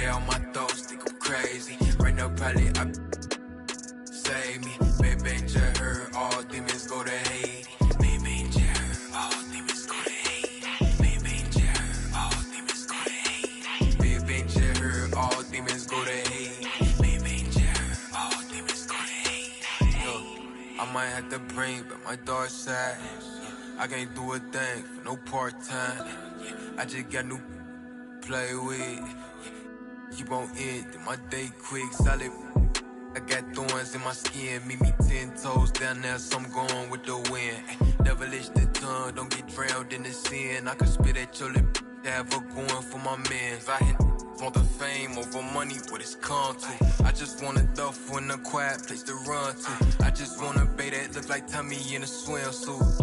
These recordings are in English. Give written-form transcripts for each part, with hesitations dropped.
better on my thoughts, think I'm crazy. Right now, probably I save me. Baby, just heard all demons go to Haiti. Baby, just heard all demons go to Haiti. Baby, just heard all demons go to Haiti. Baby, just heard all demons go to Haiti. Baby, just heard all demons go to Haiti. Yo, I might have to bring back my dark side. I can't do a thing for no part-time. I just got new play with. Keep on ending my day quick, solid. I got thorns in my skin, meet me 10 toes down there, so I'm going with the wind. Devilish the tongue, don't get drowned in the sin. I can spit at your lip, have her going for my mans. I want the fame over money, what it's come to. I just want a duffel in a quiet place to run to. I just want a bae that look like Tommy in a swimsuit.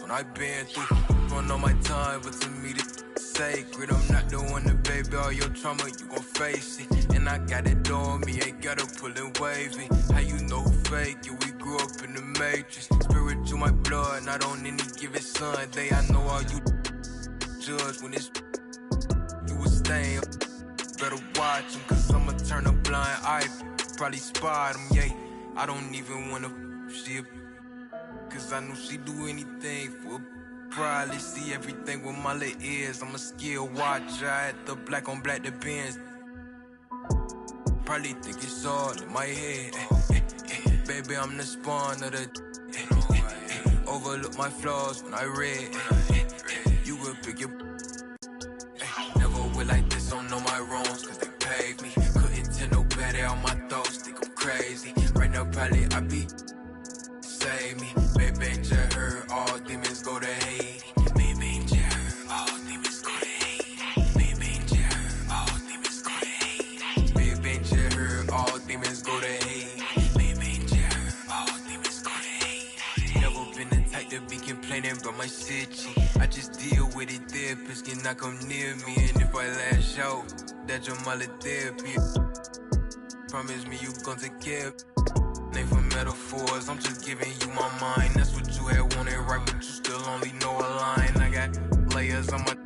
When I been through, run on my time, but to me it's sacred. I'm not the one to baby all your trauma, you gon' face it. And I got it on me, ain't gotta pull and wavy. How you know who fake it? We grew up in the matrix. Spiritual my blood, not on any given Sunday. I know all you judge when it's you was staying. Better watch him, cause I'ma turn a blind eye. Probably spot him, yeah. I don't even wanna shit. Cause I know she do anything for probably see everything with my little ears. I'm a skill watcher at the black on black the Benz. Probably think it's all in my head. Baby, I'm the spawn of the overlook my flaws when I read. You will pick your never will like this, don't know my wrongs cause they paid me. Couldn't tell no better on my thoughts, think I'm crazy. Right now probably I be save me. Baby, just heard all demons go to Haiti. Baby, just heard all demons go to Haiti. Baby, just heard all demons go to Haiti. Baby, just heard all demons go to Haiti. Baby, just heard all demons go to Haiti. Never been the type to be complaining about my shit. I just deal with it. Therapists can not come near me, and if I lash out, that's your mother therapy. Promise me you gon' take care of name for metaphors, I'm just giving you my mind. That's what you had wanted, right? But you still only know a line. I got layers on my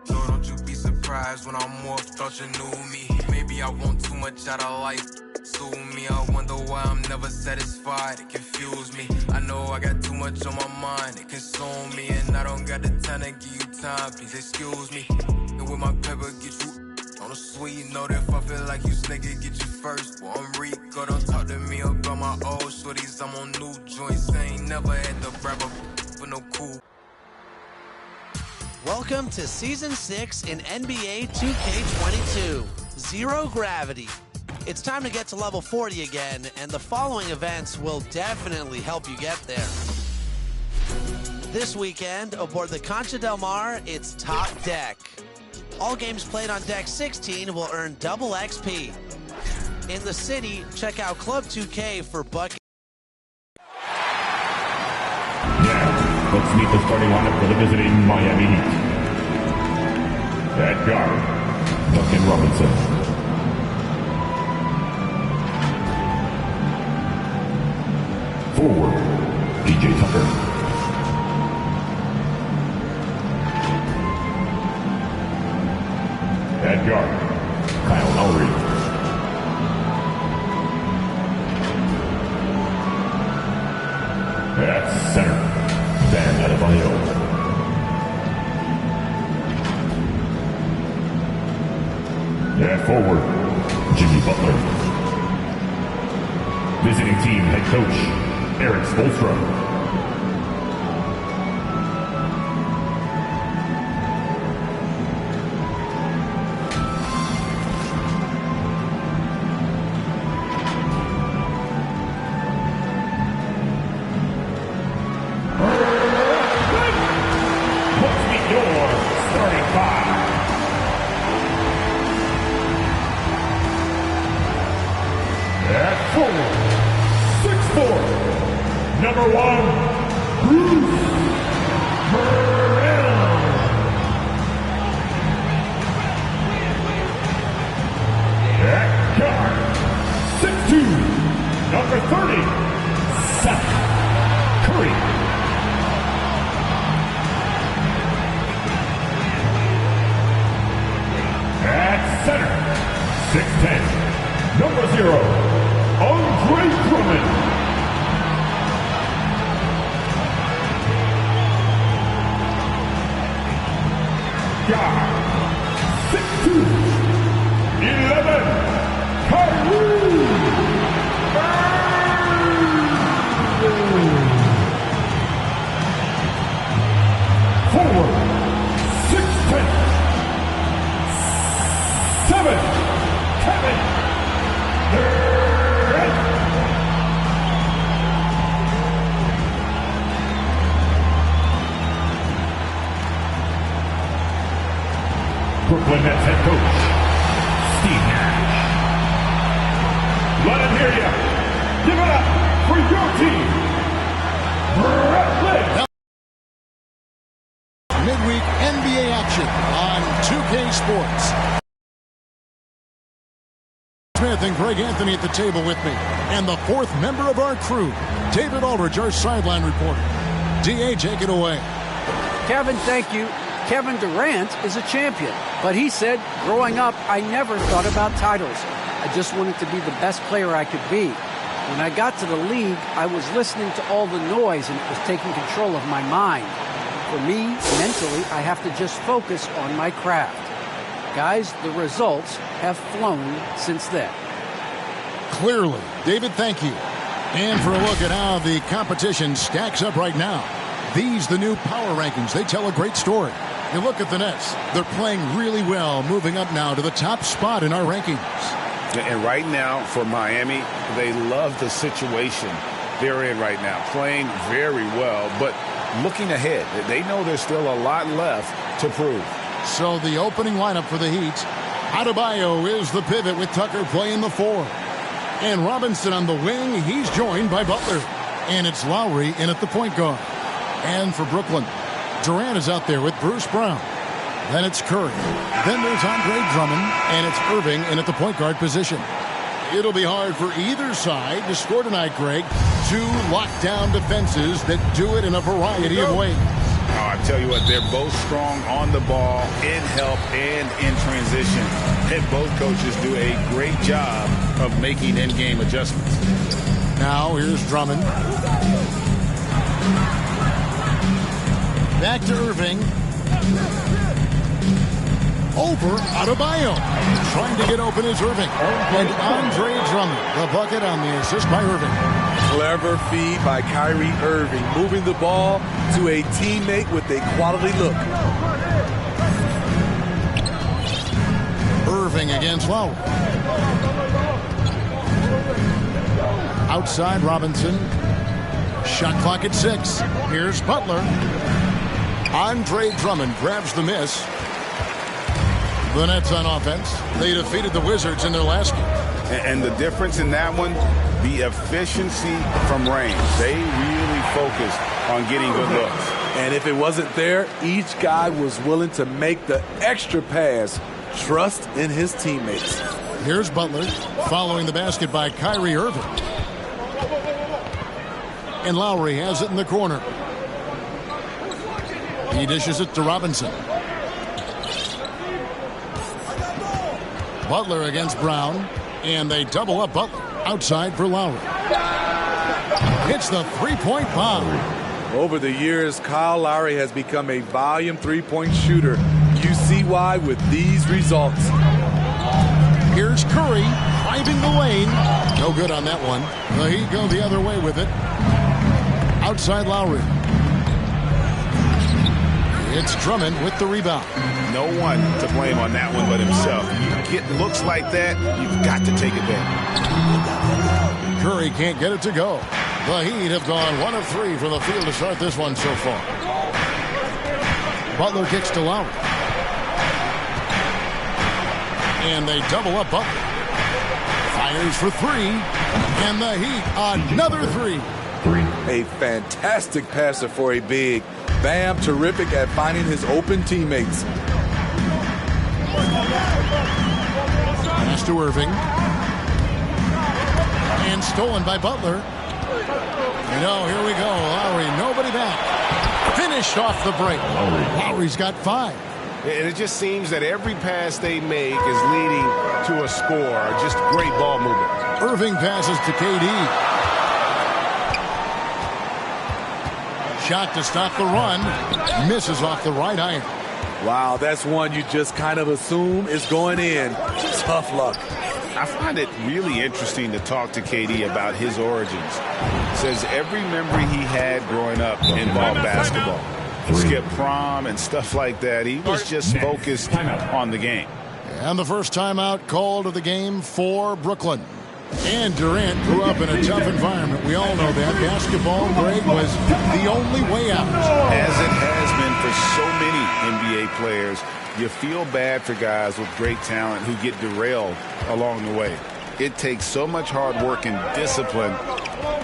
so don't you be surprised when I'm off. Thought you knew me. Maybe I want too much out of life. Sue me, I wonder why I'm never satisfied. It confused me. I know I got too much on my mind. It consumed me, and I don't got the time to give you time. Please excuse me. And with my pepper, get you on a sweet note. If I feel like you snake it, get you first. Well, I'm Rico, don't talk to me about my old shorties. I'm on new joints, ain't never had to brag for no cool. Welcome to Season 6 in NBA 2K22, Zero Gravity. It's time to get to level 40 again, and the following events will definitely help you get there. This weekend, aboard the Concha Del Mar, it's Top Deck. All games played on Deck 16 will earn double XP. In the city, check out Club 2K for bucket. Next, let's meet the starting lineup for the visiting Miami Heat. At guard, Duncan Robinson. Forward, PJ Tucker. At guard, Kyle Lowry. At center, Van Adebayo. At forward, Jimmy Butler. Visiting team head coach, Eric Spoelstra. Number 1, 6'10", number 0, Andre Drummond. Guard, 6'2", 11, Kyrie Forward, 6'10", 7, Kevin Durant. Brooklyn Nets head coach, Steve Nash. Let him hear you. Give it up for your team, Brooklyn. Midweek NBA action on 2K Sports. Smith and Greg Anthony at the table with me. And the fourth member of our crew, David Aldridge, our sideline reporter. DA, take it away. Kevin, thank you. Kevin Durant is a champion, but he said, growing up, I never thought about titles. I just wanted to be the best player I could be. When I got to the league, I was listening to all the noise and it was taking control of my mind. For me, mentally, I have to just focus on my craft. Guys, the results have flown since then. Clearly. David, thank you. And for a look at how the competition stacks up right now. These, the new power rankings, they tell a great story. You look at the Nets. They're playing really well, moving up now to the top spot in our rankings. And right now, for Miami, they love the situation they're in right now, playing very well, but looking ahead, they know there's still a lot left to prove. So the opening lineup for the Heat, Adebayo is the pivot with Tucker playing the 4. And Robinson on the wing, he's joined by Butler. And it's Lowry in at the point guard. And for Brooklyn, Durant is out there with Bruce Brown. Then it's Curry. Then there's Andre Drummond, and it's Irving in at the point guard position. It'll be hard for either side to score tonight, Greg. Two lockdown defenses that do it in a variety of ways. Oh, I tell you what, they're both strong on the ball, in help, and in transition. And both coaches do a great job of making in-game adjustments. Now here's Drummond. Back to Irving. Over Adebayo. Trying to get open is Irving. And Andre Drummond, the bucket on the assist by Irving. Clever feed by Kyrie Irving, moving the ball to a teammate with a quality look. Irving against Lowry. Outside Robinson. Shot clock at 6. Here's Butler. Andre Drummond grabs the miss. The Nets on offense. They defeated the Wizards in their last game. And the difference in that one, the efficiency from range. They really focused on getting good looks. And if it wasn't there, each guy was willing to make the extra pass. Trust in his teammates. Here's Butler following the basket by Kyrie Irving. And Lowry has it in the corner. He dishes it to Robinson. Butler against Brown. And they double up Butler outside for Lowry. Hits the three-point bomb. Over the years, Kyle Lowry has become a volume three-point shooter. You see why with these results. Here's Curry driving the lane. No good on that one. The Heat go the other way with it. Outside Lowry. It's Drummond with the rebound. No one to blame on that one but himself. You get looks like that, you've got to take advantage. Curry can't get it to go. The Heat have gone 1 of 3 from the field to start this one so far. Butler kicks to Lowry. And they double up Butler. Fires for 3. And the Heat, another 3. A fantastic passer for a big. Bam, terrific at finding his open teammates. Pass to Irving. And stolen by Butler. Here we go. Lowry, nobody back. Finished off the break. Lowry's got 5. And it just seems that every pass they make is leading to a score. Just great ball movement. Irving passes to KD. Shot to stop the run. Misses off the right iron. Wow, that's one you just kind of assume is going in. Tough luck. I find it really interesting to talk to KD about his origins. Says every memory he had growing up involved basketball. Skip prom and stuff like that. He was just focused on the game. And the first timeout called of the game for Brooklyn. And Durant grew up in a tough environment. We all know that. Basketball, Greg, was the only way out. As it has been for so many NBA players, you feel bad for guys with great talent who get derailed along the way. It takes so much hard work and discipline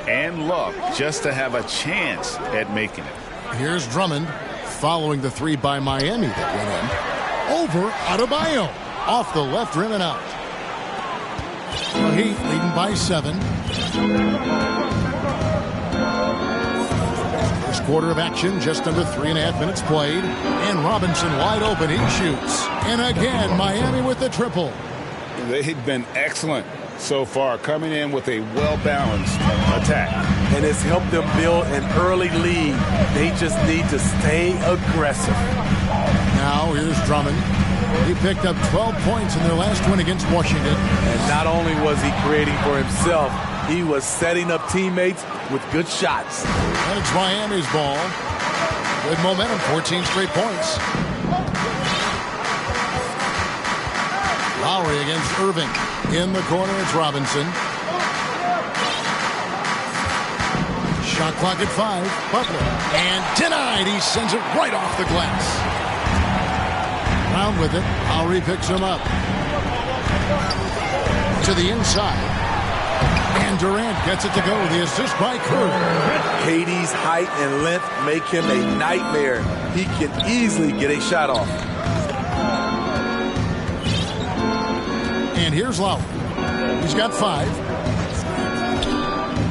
and luck just to have a chance at making it. Here's Drummond following the three by Miami that went in. Over Adebayo. Off the left rim and out. The Heat leading by 7. First quarter of action, just under 3.5 minutes played. And Robinson wide open, he shoots. And again, Miami with the triple. They've been excellent so far, coming in with a well-balanced attack. And it's helped them build an early lead. They just need to stay aggressive. Now here's Drummond. He picked up 12 points in their last win against Washington. And not only was he creating for himself, he was setting up teammates with good shots. And it's Miami's ball. Good momentum, 14 straight points. Lowry against Irving. In the corner, it's Robinson. Shot clock at 5. Butler. And denied. He sends it right off the glass. Brown with it. Lowry picks him up. To the inside. And Durant gets it to go. The assist by Curry. KD's height and length make him a nightmare. He can easily get a shot off. And here's Lowry. He's got 5.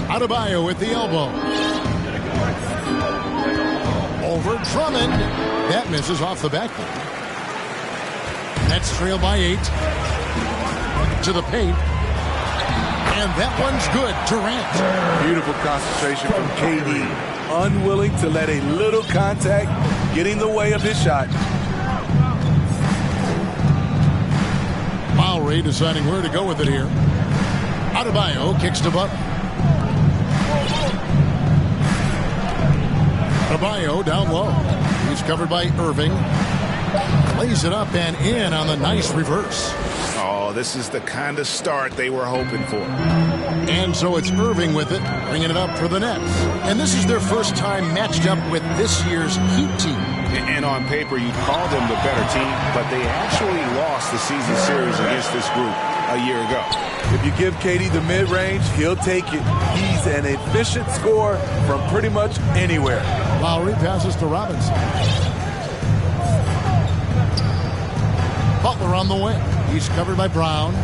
Adebayo with the elbow. Over Drummond. That misses off the backboard. Nets trail by 8. To the paint. And that one's good. Durant. Beautiful concentration from KD. Unwilling to let a little contact get in the way of his shot. Lowry deciding where to go with it here. Adebayo kicks to Butler. Adebayo down low. He's covered by Irving. Lays it up and in on the nice reverse. Oh, this is the kind of start they were hoping for. And so it's Irving with it, bringing it up for the Nets. And this is their first time matched up with this year's Heat team. And on paper, you'd call them the better team, but they actually lost the season series against this group a year ago. If you give KD the mid-range, he'll take it. He's an efficient scorer from pretty much anywhere. Lowry passes to Robinson. Butler on the wing. He's covered by Brown.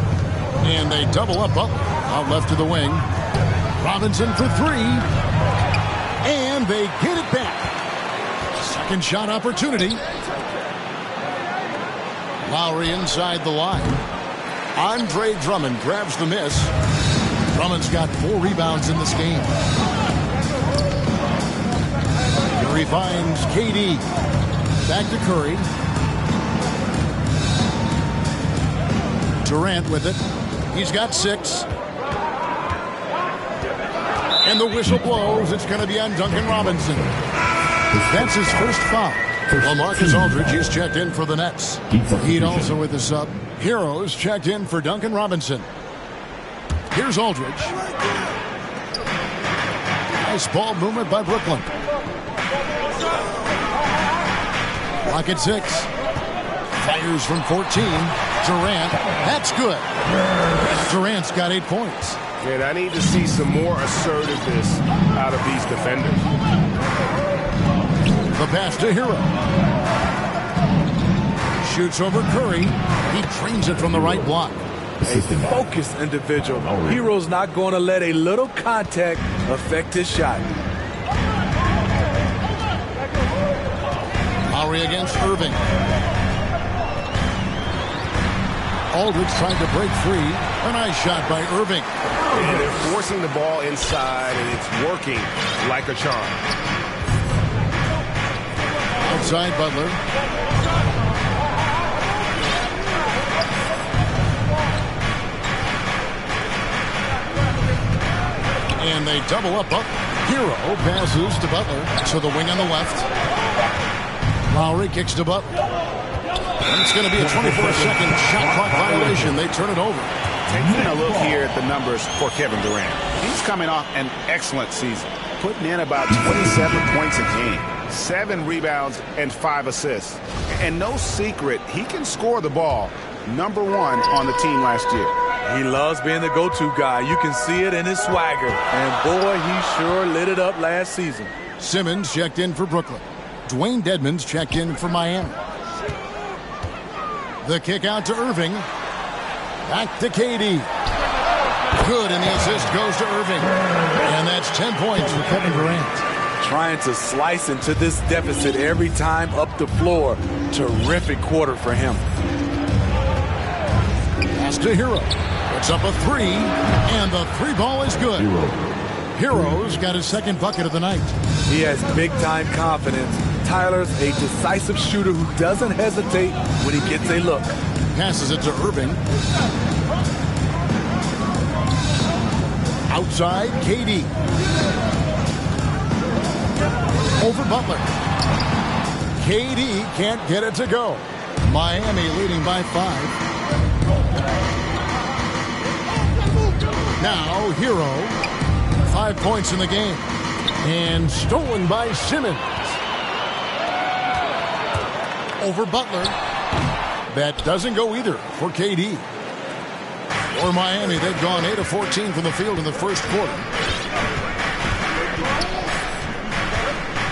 And they double up Butler. Out left to the wing. Robinson for 3. And they get it back. Second shot opportunity. Lowry inside the line. Andre Drummond grabs the miss. Drummond's got 4 rebounds in this game. Here he finds KD. Back to Curry. Durant with it. He's got 6. And the whistle blows. It's going to be on Duncan Robinson. That's his first foul. Well, Marcus Aldridge is checked in for the Nets. Heat also with the sub. Heroes checked in for Duncan Robinson. Here's Aldridge. Nice ball movement by Brooklyn. Clock at 6. Fires from 14. Durant. That's good. Durant's got 8 points. And I need to see some more assertiveness out of these defenders. The pass to Hero. Shoots over Curry. He drains it from the right block. A focused individual. Hero's not going to let a little contact affect his shot. Lowry against Irving. Aldridge tried to break free. A nice shot by Irving. And they're forcing the ball inside, and it's working like a charm. Outside Butler. And they double up Butler. Hero passes to Butler to the wing on the left. Lowry kicks to Butler. And it's going to be a 24-second shot clock violation. They turn it over. Taking a look here at the numbers for Kevin Durant. He's coming off an excellent season, putting in about 27 points a game, 7 rebounds, and 5 assists. And no secret, he can score the ball. #1 on the team last year. He loves being the go-to guy. You can see it in his swagger. And boy, he sure lit it up last season. Simmons checked in for Brooklyn. Dwayne Dedmon's checked in for Miami. The kick out to Irving. Back to KD. Good, and the assist goes to Irving. And that's 10 points for Kevin Durant. Trying to slice into this deficit every time up the floor. Terrific quarter for him. Pass to Hero. Puts up a 3, and the 3 ball is good. Hero's got his second bucket of the night. He has big-time confidence. Tyler's a decisive shooter who doesn't hesitate when he gets a look. Passes it to Irving. Outside, KD. Over Butler. KD can't get it to go. Miami leading by 5. Now, Hero. 5 points in the game. And stolen by Simmons. Over Butler. That doesn't go either for KD. For Miami, they've gone 8 of 14 from the field in the first quarter.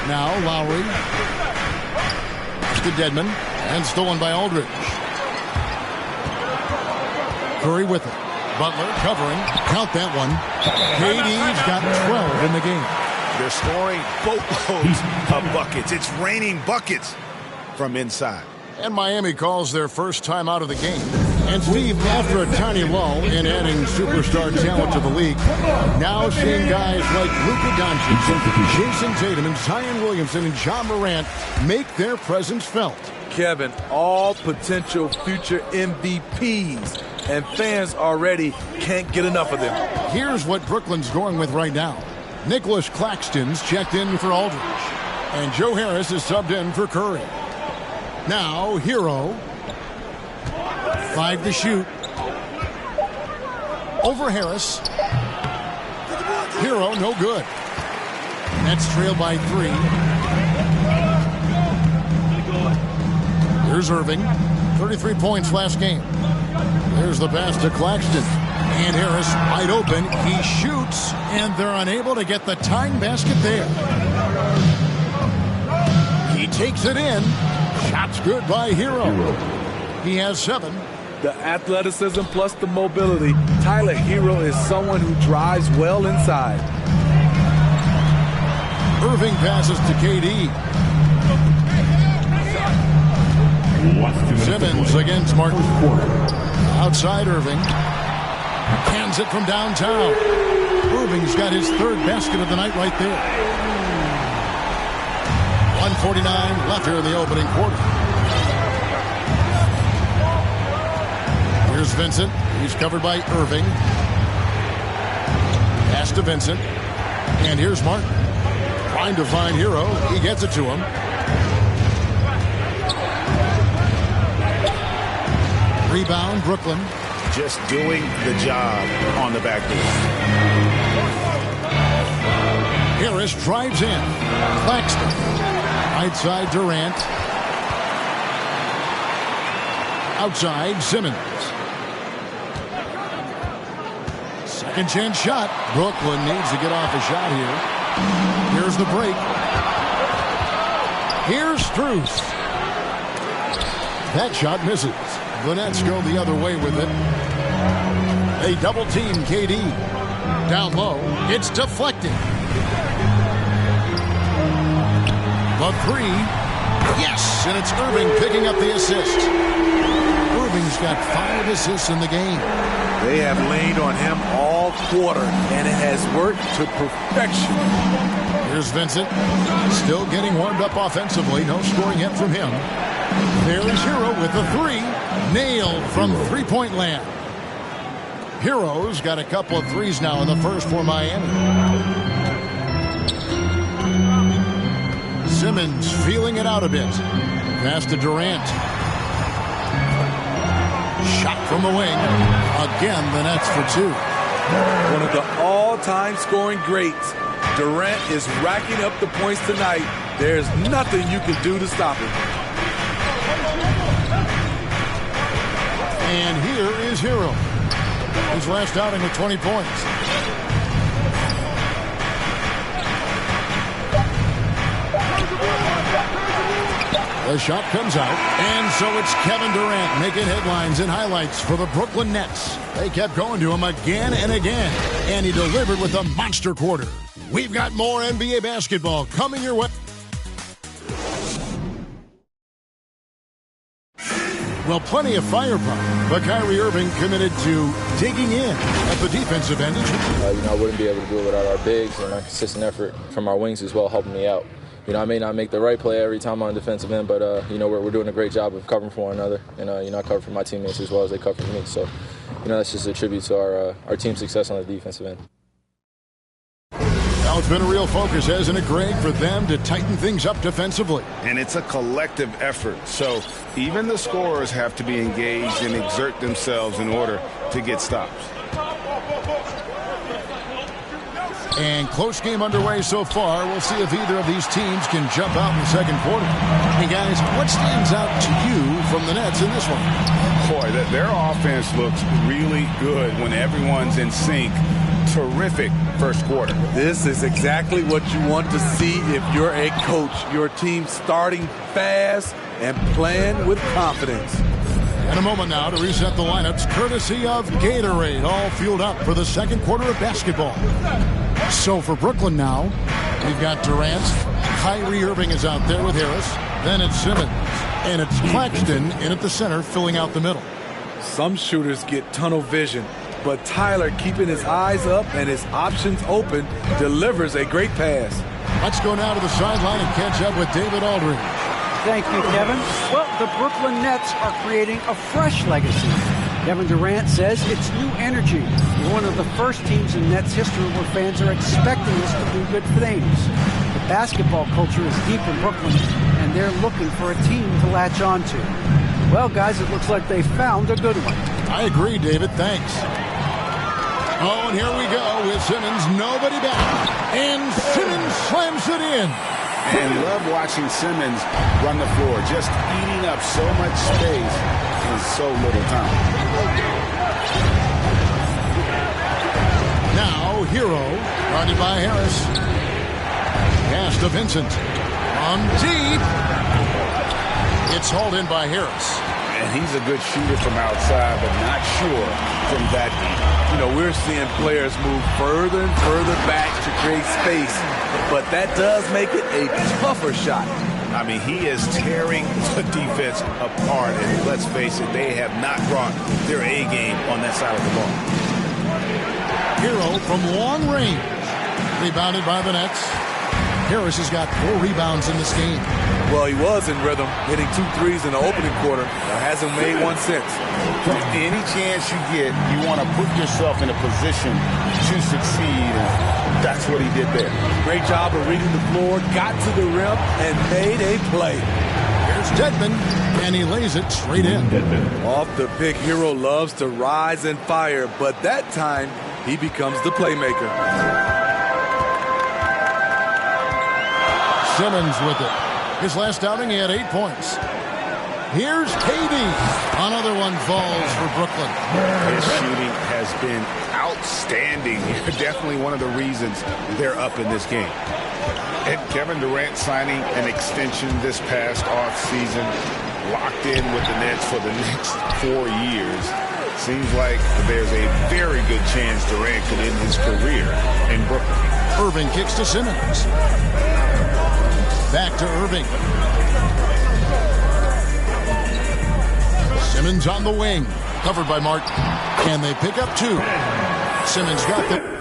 Now, Lowry. To Dedmon. And stolen by Aldridge. Curry with it. Butler covering. Count that one. KD's got 12 in the game. They're scoring boatloads of buckets. It's raining buckets from inside. And Miami calls their first time out of the game. And Steve, after a tiny lull in adding superstar talent to the league, now seeing guys like Luka Doncic, Jason Tatum, and Zion Williamson and John Morant make their presence felt. Kevin, all potential future MVPs, and fans already can't get enough of them. Here's what Brooklyn's going with right now. Nicholas Claxton's checked in for Aldridge, and Joe Harris is subbed in for Curry. Now, Hero. 5 to shoot. Over Harris. Hero, no good. Nets trailed by 3. Here's Irving. 33 points last game. There's the pass to Claxton. And Harris wide open. He shoots, and they're unable to get the tying basket there. He takes it in. Shot's good by Hero. He has 7. The athleticism plus the mobility. Tyler Hero is someone who drives well inside. Irving passes to KD. Simmons against Martin. Outside Irving. Hands it from downtown. Irving's got his 3rd basket of the night right there. 1:49 left here in the opening quarter. Here's Vincent. He's covered by Irving. Pass to Vincent. And here's Martin. Trying to find Hero. He gets it to him. Rebound, Brooklyn. Just doing the job on the backboard. Harris drives in. Claxton. Right side, Durant. Outside, Simmons. Second chance shot. Brooklyn needs to get off a shot here. Here's the break. Here's Strus. That shot misses. The Nets go the other way with it. They double team KD. Down low. It's deflected. The 3. Yes, and it's Irving picking up the assist. Irving's He's got 5 assists in the game. They have leaned on him all quarter, and it has worked to perfection. Here's Vincent, still getting warmed up offensively. No scoring yet from him. There's Hero with the 3. Nailed from three-point land. Hero's got a couple of threes now in the first for Miami. Simmons feeling it out a bit. Pass to Durant. Shot from the wing. Again, the Nets for 2. One of the all-time scoring greats. Durant is racking up the points tonight. There's nothing you can do to stop him. And here is Hero. His last outing with 20 points. The shot comes out, and so it's Kevin Durant making headlines and highlights for the Brooklyn Nets. They kept going to him again and again, and he delivered with a monster quarter. We've got more NBA basketball coming your way. Well, plenty of firepower, but Kyrie Irving committed to digging in at the defensive end. I wouldn't be able to do it without our bigs and our consistent effort from our wings as well, helping me out. I may not make the right play every time on defensive end, but, we're doing a great job of covering for one another. And, I cover for my teammates as well as they cover for me. So, that's just a tribute to our team's success on the defensive end. Now it's been a real focus, hasn't it, Greg, for them to tighten things up defensively. And it's a collective effort. So even the scorers have to be engaged and exert themselves in order to get stops. And close game underway so far. We'll see if either of these teams can jump out in the second quarter. Hey, guys, what stands out to you from the Nets in this one? Boy, their offense looks really good when everyone's in sync. Terrific first quarter. This is exactly what you want to see if you're a coach. Your team starting fast and playing with confidence. In a moment now to reset the lineups, courtesy of Gatorade, all fueled up for the second quarter of basketball. So for Brooklyn now, we've got Durant. Kyrie Irving is out there with Harris. Then it's Simmons. And it's Claxton in at the center, filling out the middle. Some shooters get tunnel vision, but Tyler, keeping his eyes up and his options open, delivers a great pass. Let's go now to the sideline and catch up with David Aldridge. Thank you, Kevin. Well, the Brooklyn Nets are creating a fresh legacy. Kevin Durant says it's new energy. We're one of the first teams in Nets history where fans are expecting us to do good things. The basketball culture is deep in Brooklyn, and they're looking for a team to latch on to. Well, guys, it looks like they found a good one. I agree, David. Thanks. Oh, and here we go with Simmons. Nobody back. And Simmons slams it in. And love watching Simmons run the floor, just eating up so much space in so little time. Now, Hero, guarded by Harris. Pass to Vincent. On deep. It's hauled in by Harris. And he's a good shooter from outside, but not sure from that deep. We're seeing players move further and further back to create space, but that does make it a tougher shot. I mean, he is tearing the defense apart, and let's face it, they have not brought their A game on that side of the ball. Hero from long range. Rebounded by the Nets. Harris has got 4 rebounds in this game. Well, he was in rhythm, hitting 2 threes in the opening quarter. Hasn't made one since. Any chance you get, you want to put yourself in a position to succeed, and that's what he did there. Great job of reading the floor, got to the rim, and made a play. Here's Dedmon, and he lays it straight in. Off the pick, Hero loves to rise and fire, but that time, he becomes the playmaker. Simmons with it. His last outing, he had 8 points. Here's KD. Another one falls for Brooklyn. His shooting has been outstanding. Definitely one of the reasons they're up in this game. And Kevin Durant signing an extension this past offseason, locked in with the Nets for the next 4 years. Seems like there's a very good chance Durant could end his career in Brooklyn. Irving kicks to Simmons. Back to Irving. Simmons on the wing. Covered by Martin. And they pick up 2. Simmons got the...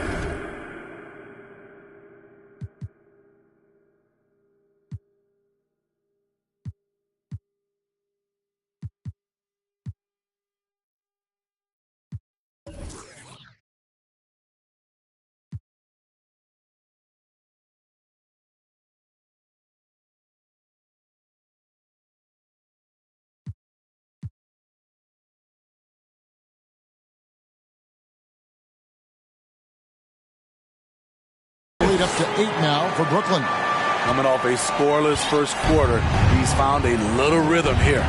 Up to 8 now for Brooklyn. Coming off a scoreless first quarter, he's found a little rhythm here.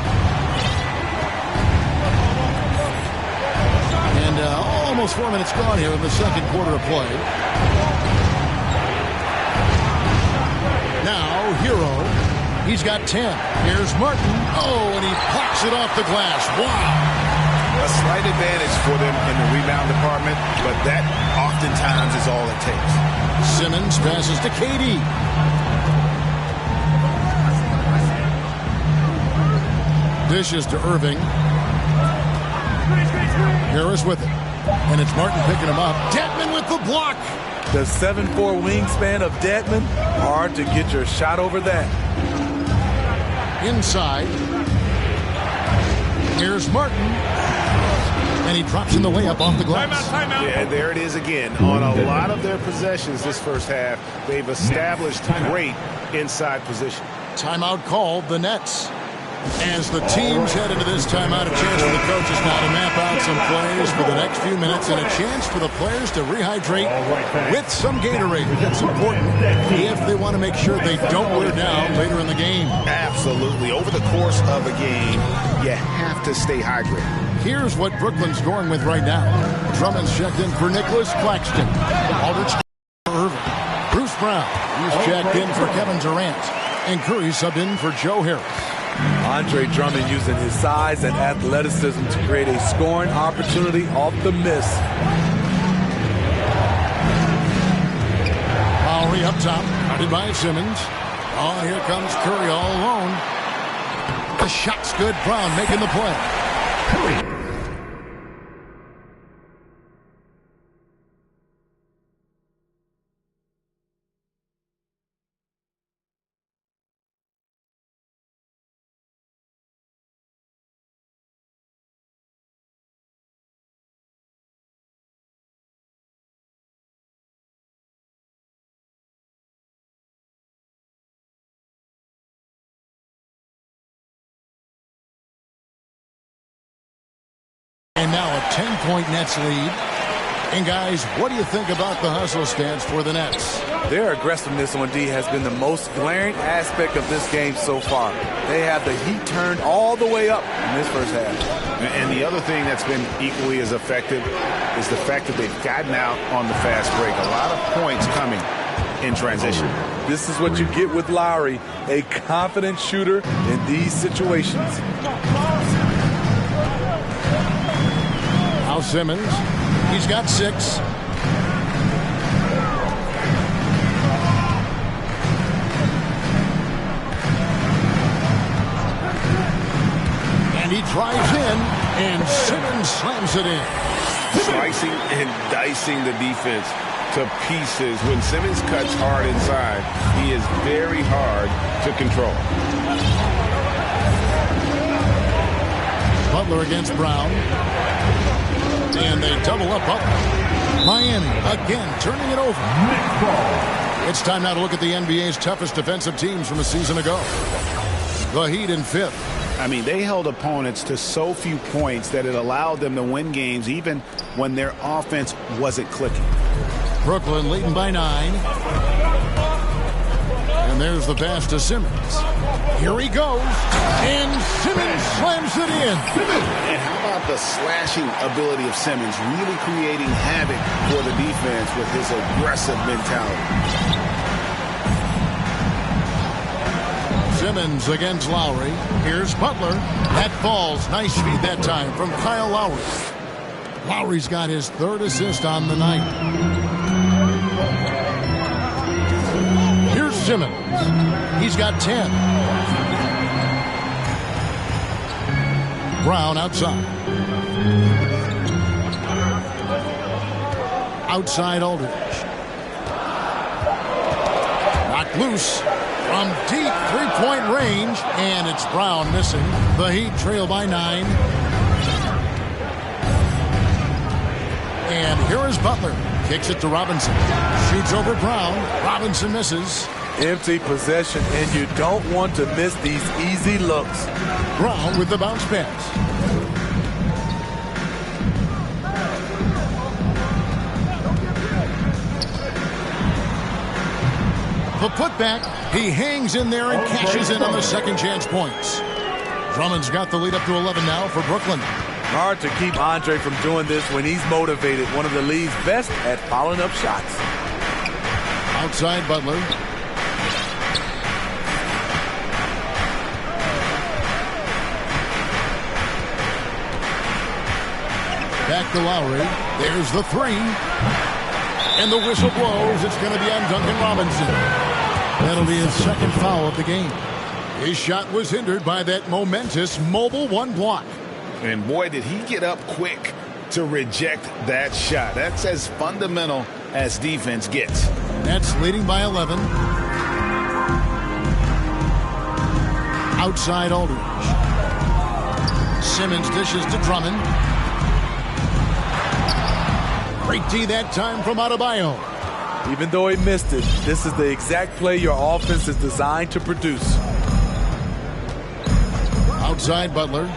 And almost 4 minutes gone here in the second quarter of play. Now, Hero. He's got 10. Here's Martin. Oh, and he pops it off the glass. Wow. A slight advantage for them in the rebound department, but that oftentimes is all it takes. Simmons passes to KD. Dishes to Irving. Harris with it. And it's Martin picking him up. Detman with the block. The 7'4" wingspan of Detman. Hard to get your shot over that. Inside. Here's Martin. And he drops in the layup off the glass. Timeout. Yeah, there it is again. On a lot of their possessions this first half, they've established great inside position. Timeout called the Nets. As the teams head into this timeout, a chance for the coaches now to map out some plays for the next few minutes and a chance for the players to rehydrate with some Gatorade. That's important if they want to make sure they don't wear down later in the game. Absolutely. Over the course of a game, you have to stay hydrated. Here's what Brooklyn's going with right now. Drummond's checked in for Nicholas Claxton. Aldridge for Irving. Bruce Brown. He's checked in for Kevin Durant. And Curry subbed in for Joe Harris. Andre Drummond using his size and athleticism to create a scoring opportunity off the miss. Lowry up top, guarded by Simmons. Oh, here comes Curry all alone. The shot's good. Brown making the play. Curry. And now a 10-point Nets lead. And guys, what do you think about the hustle stance for the Nets? Their aggressiveness on D has been the most glaring aspect of this game so far. They have the heat turned all the way up in this first half. And the other thing that's been equally as effective is the fact that they've gotten out on the fast break. A lot of points coming in transition. This is what you get with Lowry, a confident shooter in these situations. Now Simmons, he's got 6. And he drives in, and Simmons slams it in. Slicing and dicing the defense to pieces. When Simmons cuts hard inside, he is very hard to control. Butler against Brown. And they double up Butler. Miami again turning it over. It's time now to look at the NBA's toughest defensive teams from a season ago. The Heat in 5th. I mean, they held opponents to so few points that it allowed them to win games even when their offense wasn't clicking. Brooklyn leading by 9. And there's the pass to Simmons. Here he goes. And Simmons slams it in. And how about the slashing ability of Simmons, really creating havoc for the defense with his aggressive mentality. Simmons against Lowry. Here's Butler. That falls. Nice feed that time from Kyle Lowry. Lowry's got his 3rd assist on the night. Here's Simmons. He's got 10. Brown outside. Outside Aldridge. Knocked loose from deep three-point range, and it's Brown missing. The Heat trail by 9. And here is Butler. Kicks it to Robinson. Shoots over Brown. Robinson misses. Empty possession, and you don't want to miss these easy looks. Brown with the bounce pass. The putback. He hangs in there and cashes in on the second chance points. Drummond's got the lead up to 11 now for Brooklyn. Hard to keep Andre from doing this when he's motivated. One of the league's best at following up shots. Outside Butler. Back to Lowry. There's the three. And the whistle blows. It's going to be on Duncan Robinson. That'll be his second foul of the game. His shot was hindered by that momentous mobile one block. And boy, did he get up quick to reject that shot. That's as fundamental as defense gets. Nets leading by 11. Outside Aldridge. Simmons dishes to Drummond. Great D that time from Adebayo. Even though he missed it, this is the exact play your offense is designed to produce. Outside Butler.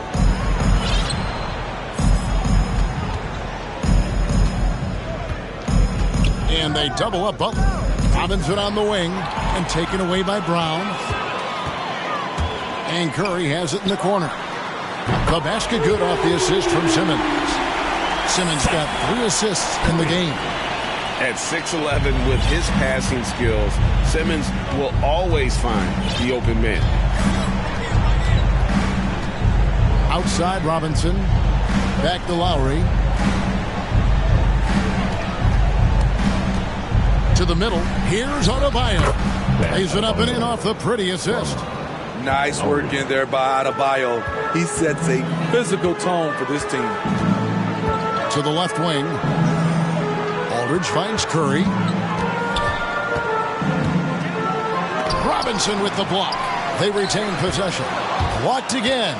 And they double up Butler. Robinson on the wing and taken away by Brown. And Curry has it in the corner. The basket good off the assist from Simmons. Simmons got 3 assists in the game. At 6'11" with his passing skills, Simmons will always find the open man. Outside Robinson. Back to Lowry. To the middle. Here's Adebayo. Lays it up and in off the pretty assist. Nice work in there by Adebayo. He sets a physical tone for this team. To the left wing. Aldridge finds Curry. Robinson with the block. They retain possession. Blocked again.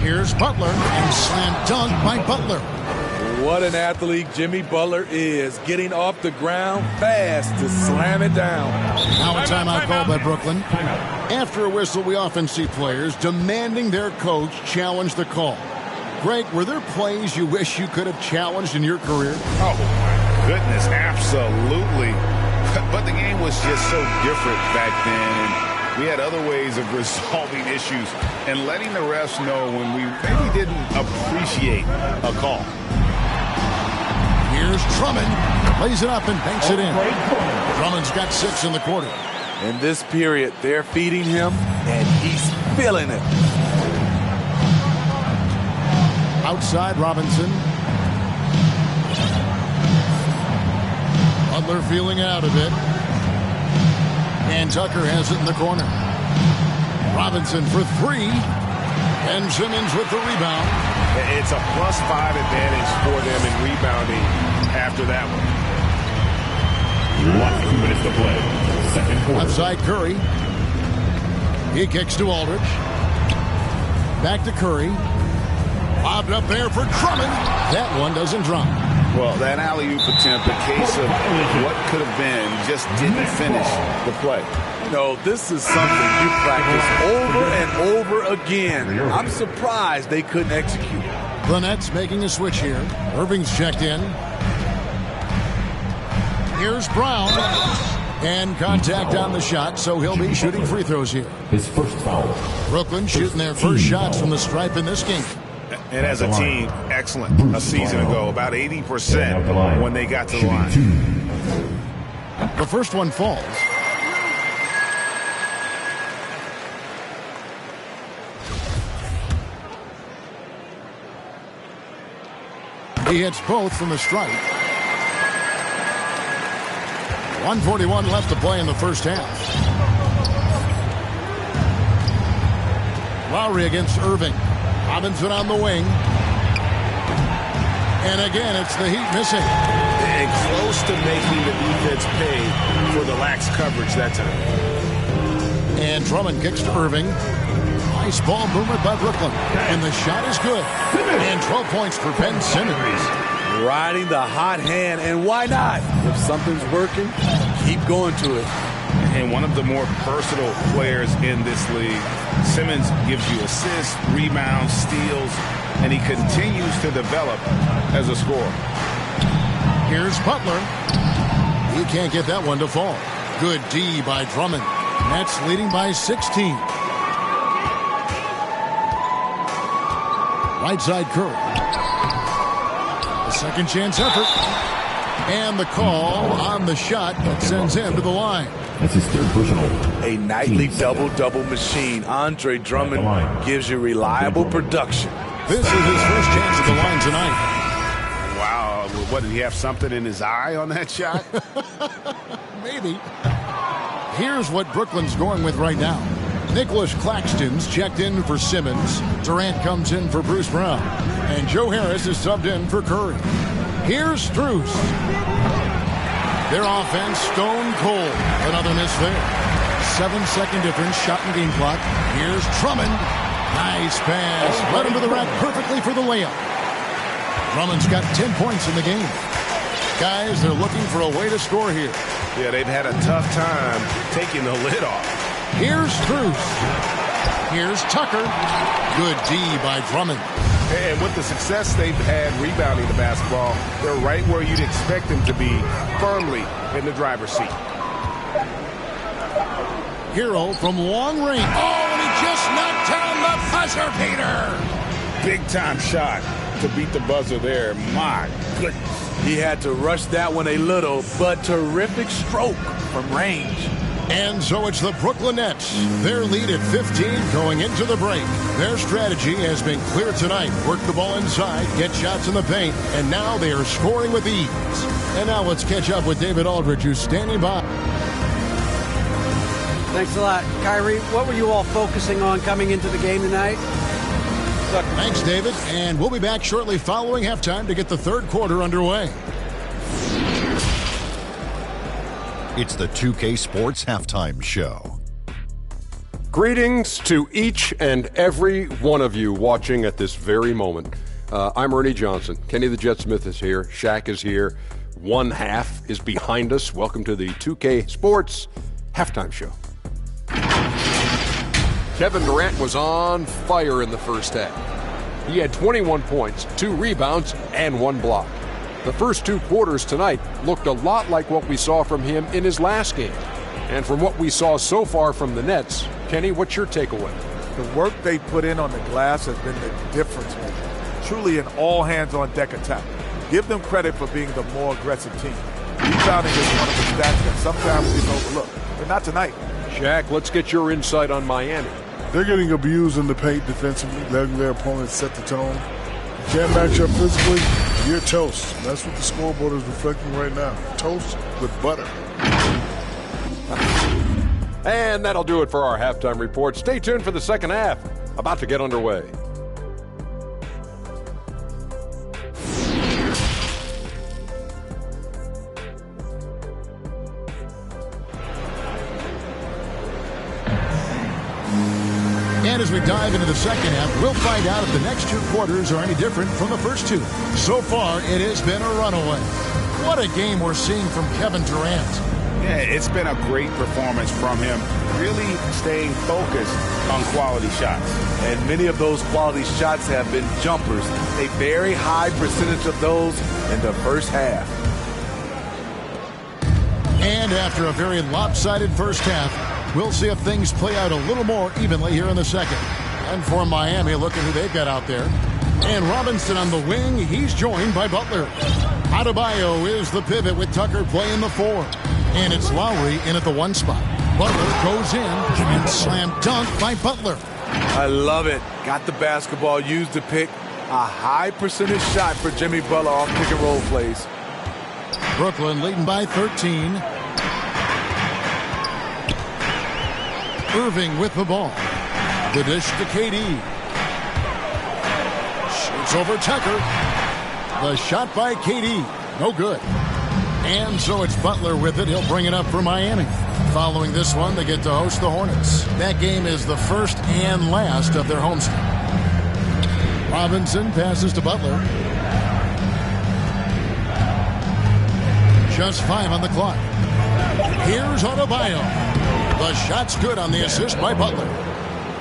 Here's Butler and slam dunk by Butler. What an athlete Jimmy Butler is, getting off the ground fast to slam it down. Now a timeout call by Brooklyn. After a whistle, we often see players demanding their coach challenge the call. Greg, were there plays you wish you could have challenged in your career? Oh, my goodness, absolutely. But the game was just so different back then, and we had other ways of resolving issues and letting the refs know when we maybe didn't appreciate a call. Here's Drummond. Lays it up and banks it in. Drummond's got 6 in the quarter. In this period, they're feeding him, and he's feeling it. Outside Robinson. Butler feeling out of it. And Tucker has it in the corner. Robinson for 3. And Simmons with the rebound. It's a +5 advantage for them in rebounding after that one. 2 minutes to play. Second quarter. Outside Curry. He kicks to Aldridge. Back to Curry. Lobbed up there for Drummond. That one doesn't drop. Well, that alley-oop attempt, a case of what could have been, just didn't finish the play. No, this is something you practice over and over again. I'm surprised they couldn't execute. The Nets making a switch here. Irving's checked in. Here's Brown. And contact on the shot, so he'll be shooting free throws here. His first foul. Brooklyn shooting their first shots from the stripe in this game. And as a team, excellent. A season ago, about 80% when they got to the line. The first one falls. He hits both from the stripe. 1:41 left to play in the first half. Lowry against Irving. Robinson on the wing. And again, it's the Heat missing. And close to making the defense pay for the lax coverage that time. And Drummond kicks to Irving. Nice ball movement by Brooklyn. And the shot is good. And 12 points for Ben Simmons. Riding the hot hand, and why not? If something's working, keep going to it. And one of the more versatile players in this league. Simmons gives you assists, rebounds, steals, and he continues to develop as a scorer. Here's Butler. He can't get that one to fall. Good D by Drummond. Nets leading by 16. Right side Curry. A second chance effort. And the call on the shot that sends him to the line. That's his third personal. A nightly double-double machine. Andre Drummond gives you reliable production. This is his first chance at the line tonight. Wow. What, did he have something in his eye on that shot? Maybe. Here's what Brooklyn's going with right now. Nicholas Claxton's checked in for Simmons. Durant comes in for Bruce Brown. And Joe Harris is subbed in for Curry. Here's Strus. Their offense stone cold. Another miss there. 7-second difference, shot and game clock. Here's Drummond. Nice pass. Led him to the rack perfectly for the layup. Drummond's got 10 points in the game. Guys, they're looking for a way to score here. Yeah, they've had a tough time taking the lid off. Here's Strus. Here's Tucker. Good D by Drummond. And with the success they've had rebounding the basketball, they're right where you'd expect them to be, firmly in the driver's seat. Hero from long range. Oh, and he just knocked down the buzzer beater. Big-time shot to beat the buzzer there. My goodness. He had to rush that one a little, but terrific stroke from range. And so it's the Brooklyn Nets. Their lead at 15 going into the break. Their strategy has been clear tonight. Work the ball inside, get shots in the paint, and now they are scoring with ease. And now let's catch up with David Aldridge, who's standing by. Thanks a lot. Kyrie, what were you all focusing on coming into the game tonight? Thanks, David. And we'll be back shortly following halftime to get the third quarter underway. It's the 2K Sports Halftime Show. Greetings to each and every one of you watching at this very moment. I'm Ernie Johnson. Kenny the Jet Smith is here. Shaq is here. One half is behind us. Welcome to the 2K Sports Halftime Show. Kevin Durant was on fire in the first half. He had 21 points, 2 rebounds, and 1 block. The first 2 quarters tonight looked a lot like what we saw from him in his last game. And from what we saw so far from the Nets, Kenny, what's your takeaway? The work they put in on the glass has been the difference maker. Truly an all-hands-on-deck attack. Give them credit for being the more aggressive team. Rebounding is one of the stats that sometimes is overlooked, but not tonight. Shaq, let's get your insight on Miami. They're getting abused in the paint defensively, letting their opponents set the tone. You can't match up physically, you're toast. That's what the scoreboard is reflecting right now. Toast with butter. And that'll do it for our halftime report. Stay tuned for the second half. About to get underway. And as we dive into the second half, we'll find out if the next 2 quarters are any different from the first 2. So far, it has been a runaway. What a game we're seeing from Kevin Durant. Yeah, it's been a great performance from him, really staying focused on quality shots. And many of those quality shots have been jumpers. A very high percentage of those in the first half. And after a very lopsided first half, we'll see if things play out a little more evenly here in the second. And for Miami, look at who they've got out there. And Robinson on the wing, he's joined by Butler. Adebayo is the pivot with Tucker playing the 4. And it's Lowry in at the 1 spot. Butler goes in and slam dunk by Butler. I love it. Got the basketball, used the pick. A high percentage shot for Jimmy Butler off pick and roll plays. Brooklyn leading by 13. Irving with the ball. The dish to KD. Shoots over Tucker. The shot by KD. No good. And so it's Butler with it. He'll bring it up for Miami. Following this one, they get to host the Hornets. That game is the first and last of their homestand. Robinson passes to Butler. Just 5 on the clock. Here's Adebayo. The shot's good on the assist by Butler.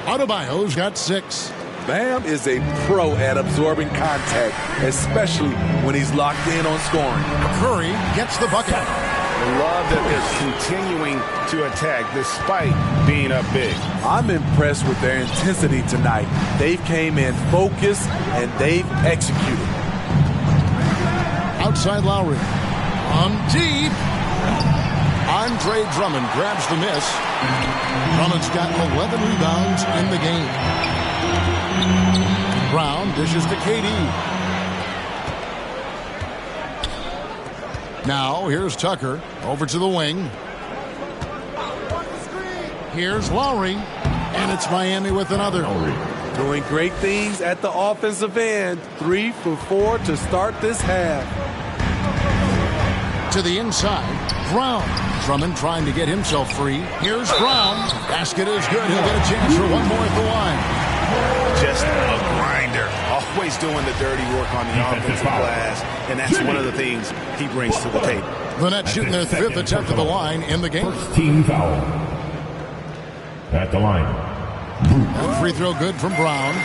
Adebayo's got 6. Bam is a pro at absorbing contact, especially when he's locked in on scoring. Curry gets the bucket. I love that they're continuing to attack despite being up big. I'm impressed with their intensity tonight. They've came in focused and they've executed. Outside Lowry. On deep. Andre Drummond grabs the miss. Drummond's got 11 rebounds in the game. Brown dishes to KD. Now here's Tucker over to the wing. Here's Lowry, and it's Miami with another. Doing great things at the offensive end. 3 for 4 to start this half. To the inside, Brown. Drummond trying to get himself free. Here's Brown. Basket is good. He'll get a chance for one more at the line. Just a grinder. Always doing the dirty work on the offensive glass, and that's one of the things he brings to the table. The Nets shooting their 5th attempt at the line in the game. First team foul. At the line. A free throw good from Brown.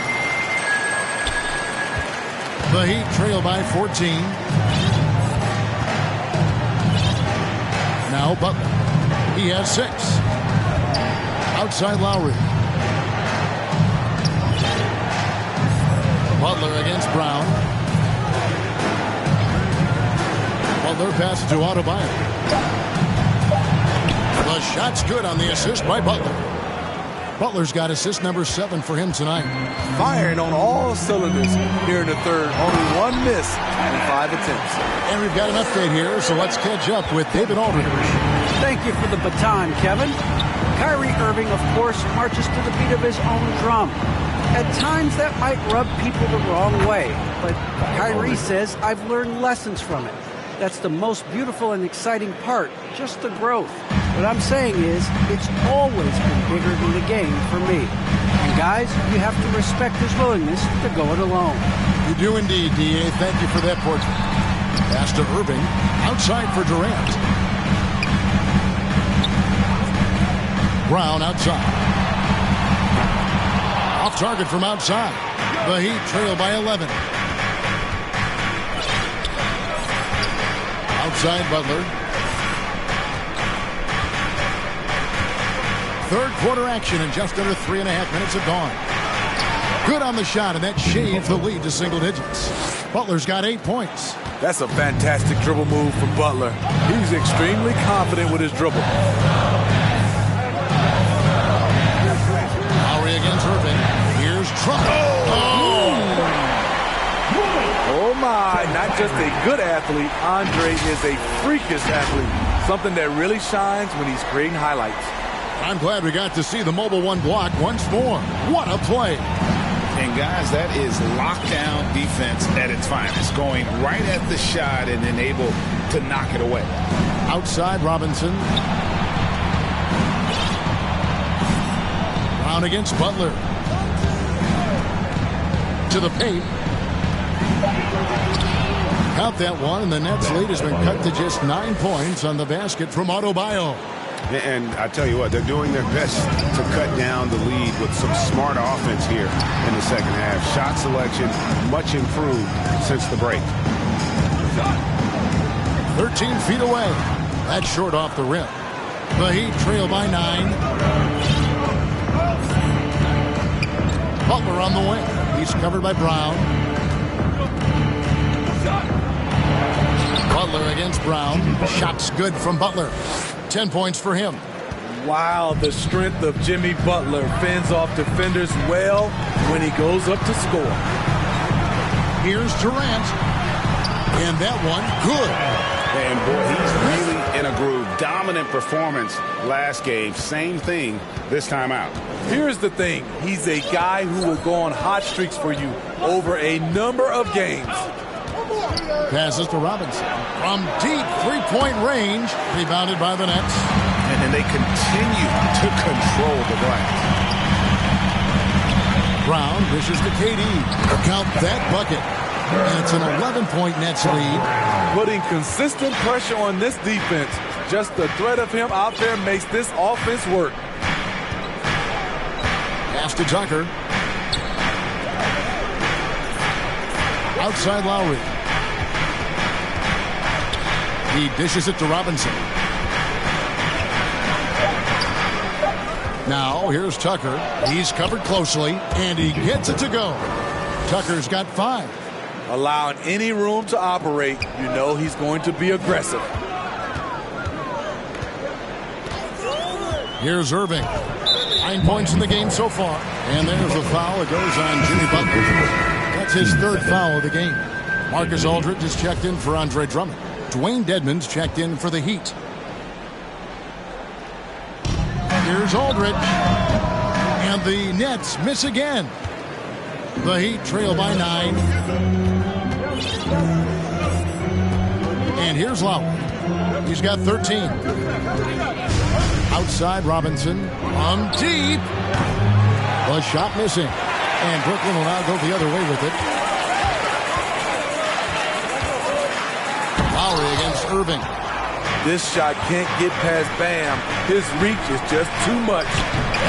The Heat trail by 14. Now Butler. He has 6. Outside Lowry. Butler against Brown. Butler passes to Adebayo. The shot's good on the assist by Butler. Butler's got assist number 7 for him tonight. Firing on all cylinders here in the third. Only 1 miss in 5 attempts. And we've got an update here, so let's catch up with David Aldridge. Thank you for the baton, Kevin. Kyrie Irving, of course, marches to the beat of his own drum. At times, that might rub people the wrong way, but Kyrie says, I've learned lessons from it. That's the most beautiful and exciting part, just the growth. What I'm saying is, it's always been bigger than the game for me. And guys, you have to respect his willingness to go it alone. You do indeed, D.A. Thank you for that portrait. Pass to Irving, outside for Durant. Brown outside. Off target from outside. The Heat trail by 11. Outside Butler. Third quarter action in just under 3.5 minutes have gone. Good on the shot, and that shaves the lead to single digits. Butler's got 8 points. That's a fantastic dribble move from Butler. He's extremely confident with his dribble. Lowry against Irving. Here's Trump. Oh my, not just a good athlete, Andre is a freakish athlete. Something that really shines when he's creating highlights. I'm glad we got to see the mobile 1 block once more. What a play. And guys, that is lockdown defense at its finest. Going right at the shot and then able to knock it away. Outside Robinson. Brown against Butler. To the paint. Count that one, and the Nets lead has been cut to just 9 points on the basket from Adebayo. And I tell you what, they're doing their best to cut down the lead with some smart offense here in the second half. Shot selection much improved since the break. 13 feet away. That's short off the rim. The Heat trail by 9. Butler on the wing. He's covered by Brown. Butler against Brown. Shot's good from Butler. 10 points for him. Wow, the strength of Jimmy Butler fends off defenders well when he goes up to score. Here's Durant. And that one, good. And boy, he's really in a groove. Dominant performance last game. Same thing this time out. Here's the thing. He's a guy who will go on hot streaks for you over a number of games. Passes to Robinson. From deep three-point range. Rebounded by the Nets. And then they continue to control the glass. Brown dishes to KD. Count that bucket. And it's an 11-point Nets lead. Putting consistent pressure on this defense. Just the threat of him out there makes this offense work. Pass to Tucker. Outside Lowry. He dishes it to Robinson. Now, here's Tucker. He's covered closely, and he gets it to go. Tucker's got 5. Allowing any room to operate, you know he's going to be aggressive. Here's Irving. 9 points in the game so far. And there's the foul. It goes on Jimmy Butler. That's his 3rd foul of the game. Marcus Aldridge is checked in for Andre Drummond. Dwayne Dedmon's checked in for the Heat. Here's Aldridge. And the Nets miss again. The Heat trail by 9. And here's Lowry. He's got 13. Outside Robinson. On deep. The shot missing. And Brooklyn will now go the other way with it. Lowry against Irving. This shot can't get past Bam. His reach is just too much.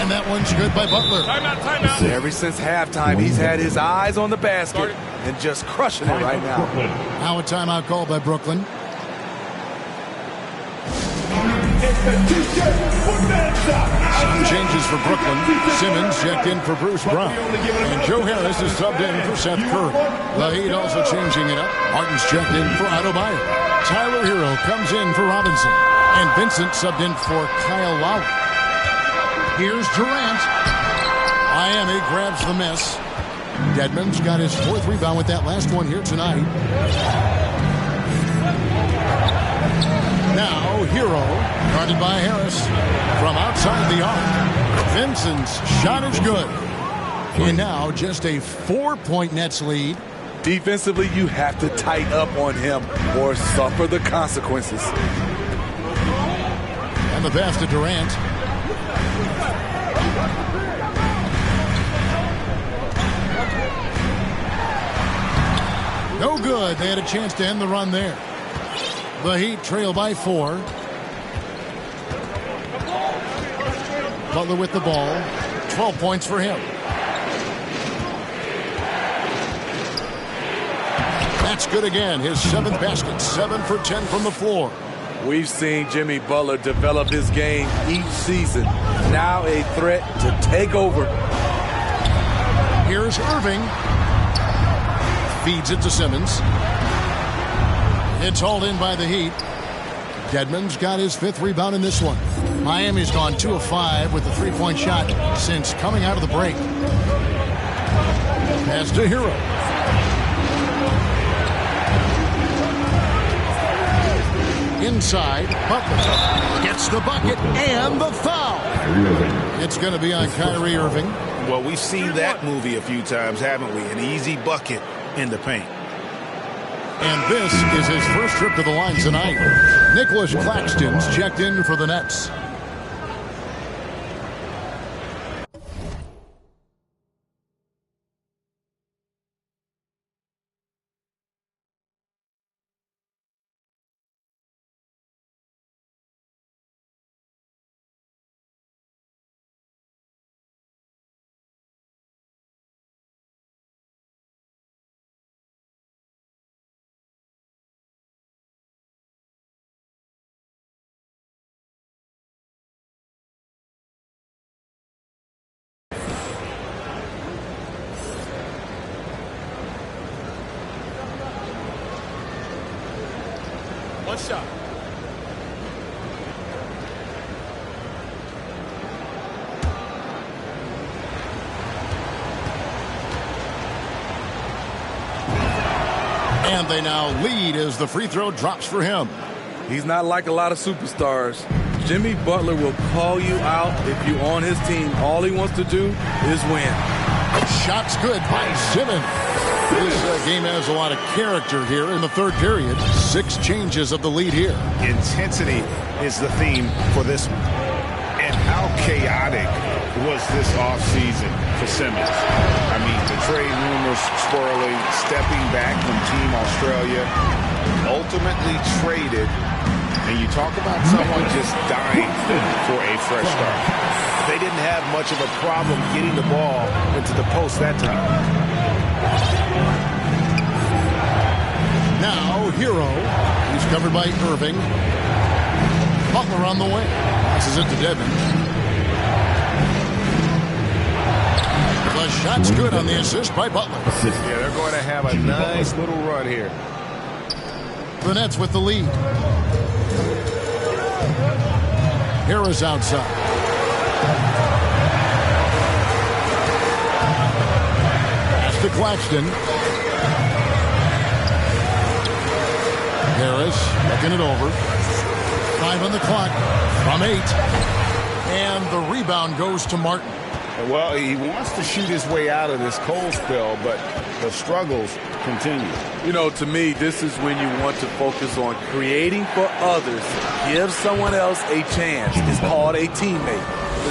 And that one's good by Butler. Timeout. Ever since halftime, he's had his eyes on the basket and just crushing it right now. Now a timeout called by Brooklyn. Some changes for Brooklyn. Simmons checked in for Bruce Brown. And Joe Harris is subbed in for Seth Curry. The Heat also changing it up. Martin's checked in for Adebayo. Tyler Hero comes in for Robinson. And Vincent subbed in for Kyle Lowry. Here's Durant. Miami grabs the miss. Dedmon's got his 4th rebound with that last one here tonight. Now Hero, guarded by Harris. From outside the arc. Vincent's shot is good. And now just a 4-point Nets lead. Defensively, you have to tighten up on him or suffer the consequences. And the pass to Durant. No good. They had a chance to end the run there. The Heat trail by 4. Butler with the ball. 12 points for him. That's good again. His 7th basket. 7 for 10 from the floor. We've seen Jimmy Butler develop his game each season. Now a threat to take over. Here's Irving. Feeds it to Simmons. It's hauled in by the Heat. Dedmon's got his 5th rebound in this one. Miami's gone 2 of 5 with a 3-point shot since coming out of the break. Pass to Hero. Inside, Butler gets the bucket and the foul. It's going to be on Kyrie Irving. Well, we've seen that movie a few times, haven't we? An easy bucket in the paint. And this is his first trip to the line tonight. Nicholas Claxton's checked in for the Nets. One shot. And they now lead as the free throw drops for him. He's not like a lot of superstars. Jimmy Butler will call you out if you're on his team. All he wants to do is win. Shot's good by Simmons. This game has a lot of character here in the third period. 6 changes of the lead here. Intensity is the theme for this one. And how chaotic was this offseason for Simmons? I mean, the trade rumors swirling, stepping back from Team Australia, ultimately traded. And you talk about someone just dying for a fresh start. They didn't have much of a problem getting the ball into the post that time. Now, Hero. He's covered by Irving. Butler on the wing. Passes it to Devins. The shot's good on the assist by Butler. Yeah, they're going to have a nice little run here. The Nets with the lead. Harris outside. Pass to Claxton. Harris looking it over. 5 on the clock from 8. And the rebound goes to Martin. Well, he wants to shoot his way out of this cold spell, but the struggles continue. You know, to me, this is when you want to focus on creating for others. Give someone else a chance. It's called a teammate.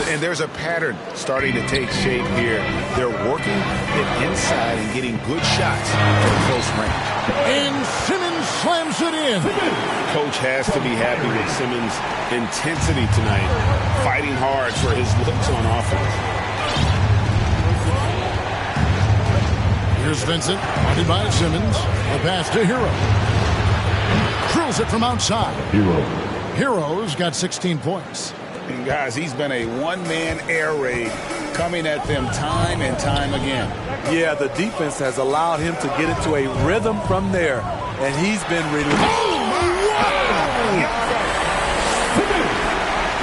And there's a pattern starting to take shape here. They're working it inside and getting good shots from close range. And Simmons slams it in. Coach has to be happy with Simmons' intensity tonight, fighting hard for his looks on offense. Here's Vincent, wanted by Simmons. The pass to Hero. Drills it from outside. Hero's got 16 points. And guys, he's been a one-man air raid coming at them time and time again. Yeah, the defense has allowed him to get into a rhythm from there, and he's been released.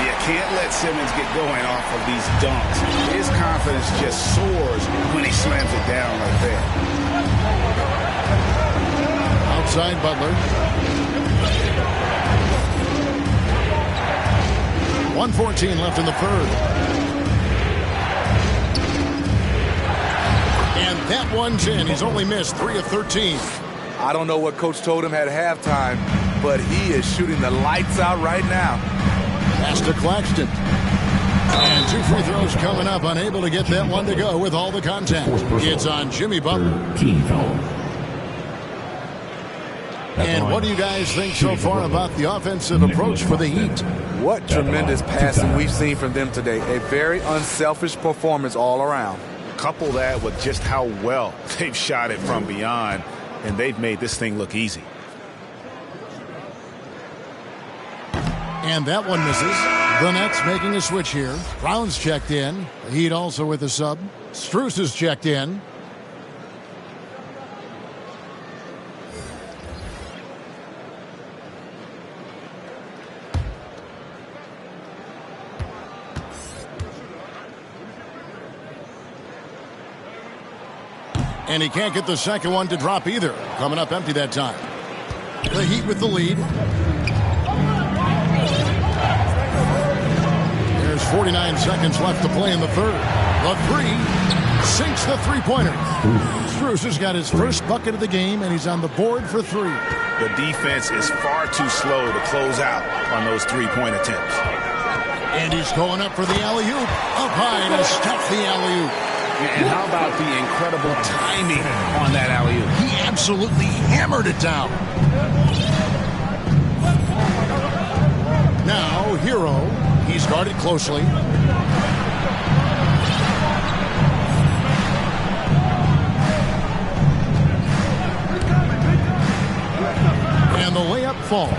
You can't let Simmons get going off of these dunks. His confidence just soars when he slams it down like that. Outside Butler. 1:14 left in the third. And that one's in. He's only missed 3 of 13. I don't know what Coach told him at halftime, but he is shooting the lights out right now. Pass to Claxton. And 2 free throws coming up. Unable to get that one to go with all the contact. It's on Jimmy Butler. And what do you guys think so far about the offensive approach for the Heat? What tremendous passing we've seen from them today. A very unselfish performance all around. Couple that with just how well they've shot it from beyond, and they've made this thing look easy. And that one misses. The Nets making a switch here. Brown's checked in. The Heat also with a sub. Strus is checked in. And he can't get the second one to drop either. Coming up empty that time. The Heat with the lead. There's 49 seconds left to play in the third. The three sinks the three-pointer. Strus has got his first bucket of the game, and he's on the board for 3. The defense is far too slow to close out on those three-point attempts. And he's going up for the alley-oop. Up high to stop the alley-oop. And how about the incredible timing on that alley-oop? He absolutely hammered it down. Now, Hero. He's guarded closely. And the layup falls.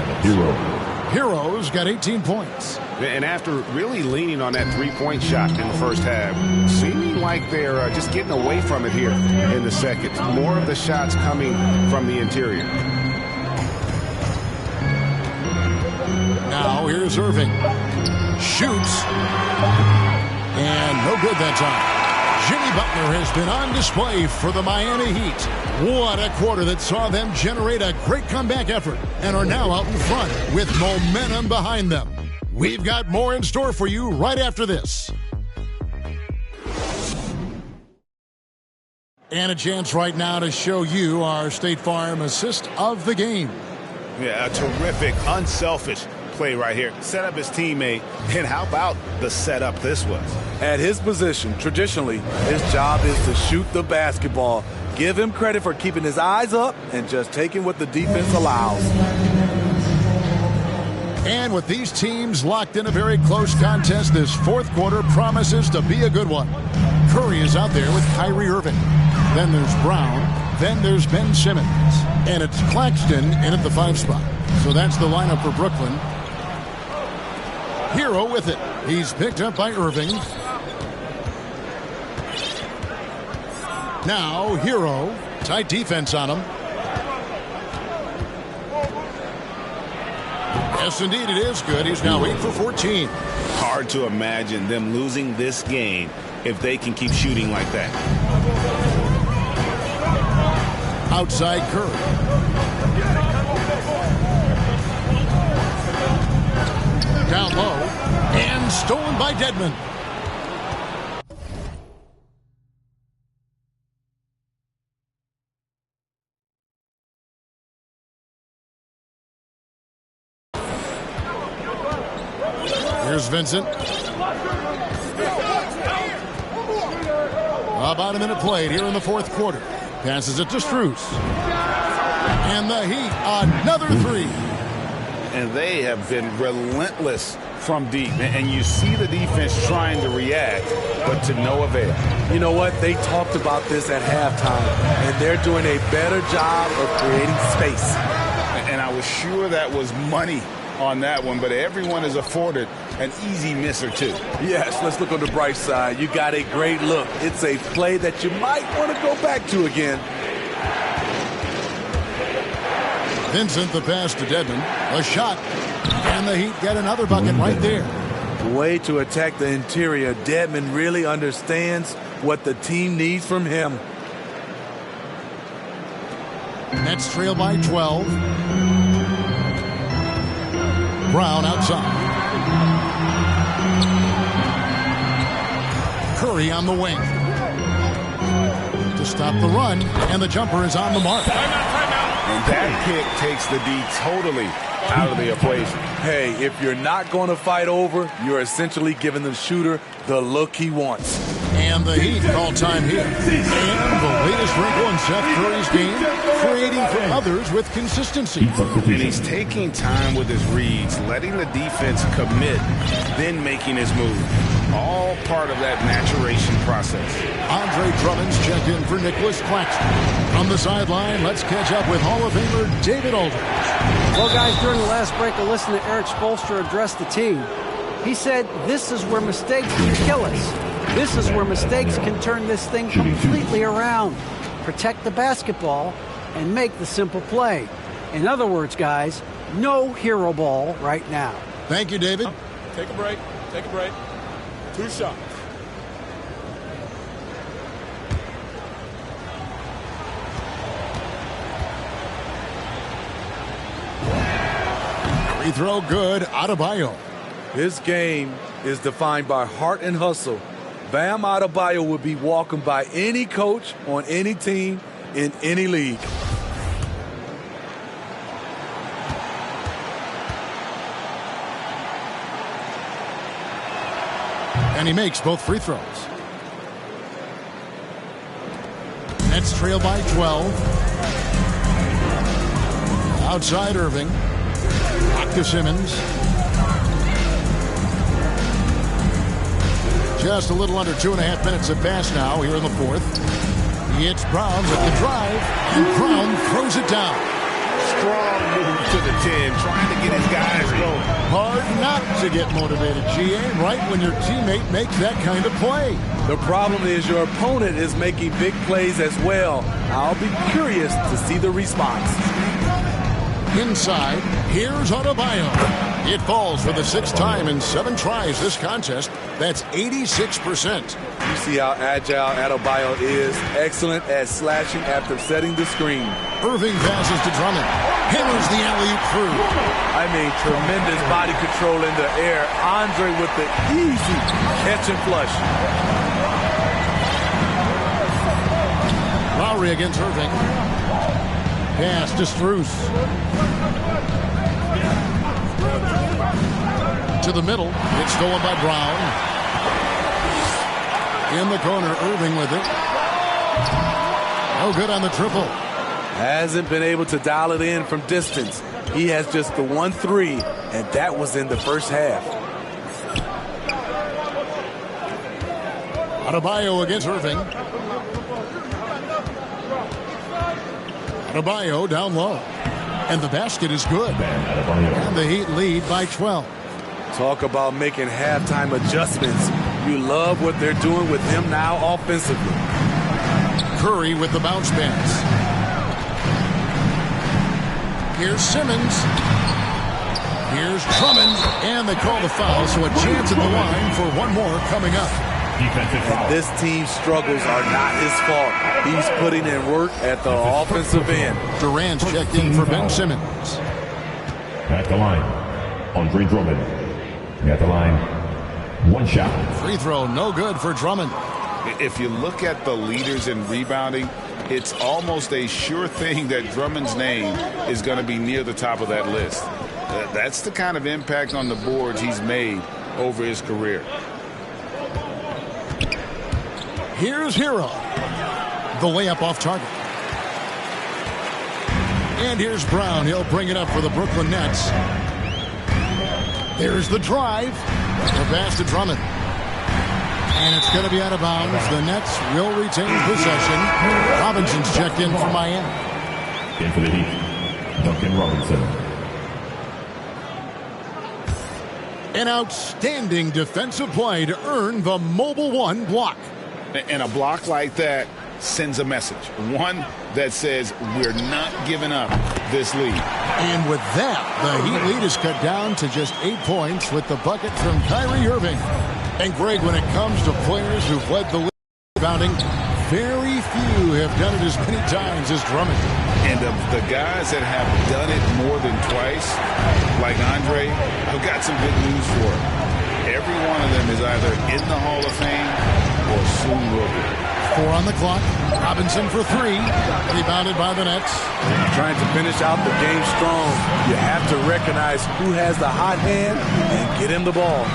Hero's got 18 points. And after really leaning on that three-point shot in the first half, seeming like they're just getting away from it here in the second. More of the shots coming from the interior. Now here's Irving. Shoots. And no good that time. Jimmy Butler has been on display for the Miami Heat. What a quarter that saw them generate a great comeback effort and are now out in front with momentum behind them. We've got more in store for you right after this. And a chance right now to show you our State Farm assist of the game. Yeah, a terrific, unselfish play right here. Set up his teammate, and how about the setup this was? At his position, traditionally, his job is to shoot the basketball. Give him credit for keeping his eyes up and just taking what the defense allows. And with these teams locked in a very close contest, this fourth quarter promises to be a good one. Curry is out there with Kyrie Irving. Then there's Brown. Then there's Ben Simmons. And it's Claxton in at the 5 spot. So that's the lineup for Brooklyn. Hero with it. He's picked up by Irving. Now Hero. Tight defense on him. Yes, indeed, it is good. He's now 8 for 14. Hard to imagine them losing this game if they can keep shooting like that. Outside Curry. Down low. And stolen by Dedmon. Here's Vincent. About a minute played here in the fourth quarter. Passes it to Strus. And the Heat, another three. And they have been relentless from deep. And you see the defense trying to react, but to no avail. You know what? They talked about this at halftime, and they're doing a better job of creating space. And I was sure that was money on that one, but everyone is afforded an easy miss or two. Yes, let's look on the bright side. You got a great look. It's a play that you might want to go back to again. Vincent, the pass to Dedmon. A shot. And the Heat get another bucket right there. Way to attack the interior. Dedmon really understands what the team needs from him. Nets trail by 12. Brown outside. Curry on the wing. To stop the run, and the jumper is on the mark. And that kick takes the D totally out of the equation. Hey, if you're not going to fight over, you're essentially giving the shooter the look he wants. And the Heat call time here. And the latest wrinkle in Seth Curry's game, creating for others with consistency. And he's taking time with his reads, letting the defense commit, then making his move. All part of that maturation process. Andre Drummond's checked in for Nicholas Claxton. From the sideline, let's catch up with Hall of Famer David Aldridge. Well, guys, during the last break, I listened to Eric Spoelstra address the team. He said, this is where mistakes can kill us. This is where mistakes can turn this thing completely around. Protect the basketball and make the simple play. In other words, guys, no hero ball right now. Thank you, David. Take a break. Take a break. 2 shots. Free throw good. Adebayo. His game is defined by heart and hustle. Bam Adebayo would be welcomed by any coach on any team in any league. And he makes both free throws. Nets trail by 12. Outside Irving. Back to Simmons. Just a little under 2.5 minutes have passed now here in the fourth. It's Brown with the drive, and Brown throws it down. Strong move to the 10, trying to get his guys going. Hard not to get motivated, GA, right when your teammate makes that kind of play. The problem is your opponent is making big plays as well. I'll be curious to see the response. Inside, here's Adebayo. It falls for the 6th time in 7 tries this contest. That's 86%. You see how agile Adebayo is. Excellent at slashing after setting the screen. Irving passes to Drummond. Hammers the alley-oop through. I mean, tremendous body control in the air. Andre with the easy catch and flush. Lowry against Irving. Pass to Strus. To the middle. It's stolen by Brown. In the corner, Irving with it. No good on the triple. Hasn't been able to dial it in from distance. He has just the 1-3, and that was in the first half. Adebayo against Irving. Adebayo down low. And the basket is good. And the Heat lead by 12. Talk about making halftime adjustments. You love what they're doing with him now offensively. Curry with the bounce pass. Here's Simmons. Here's Drummond. And they call the foul, so a chance at the line for one more coming up. And this team's struggles are not his fault. He's putting in work at the offensive end. Durant's checked in for Ben Simmons. At the line, Andre Drummond. At the line, 1 shot. Free throw, no good for Drummond. If you look at the leaders in rebounding, it's almost a sure thing that Drummond's name is going to be near the top of that list. That's the kind of impact on the boards he's made over his career. Here's Hero. The layup off target. And here's Brown. He'll bring it up for the Brooklyn Nets. There's the drive. The pass to Drummond. And it's going to be out of bounds. The Nets will retain possession. Robinson's checked in for Miami. In for the Heat, Duncan Robinson. An outstanding defensive play to earn the Mobile One block. And a block like that sends a message. One that says we're not giving up this lead. And with that, the Heat lead is cut down to just 8 points with the bucket from Kyrie Irving. And Greg, when it comes to players who've led the league rebounding, very few have done it as many times as Drummond. And of the guys that have done it more than twice, like Andre, I've got some good news for him. Every one of them is either in the Hall of Fame or soon will be. 4 on the clock. Robinson for 3. Rebounded by the Nets. Trying to finish out the game strong. You have to recognize who has the hot hand and get him the ball.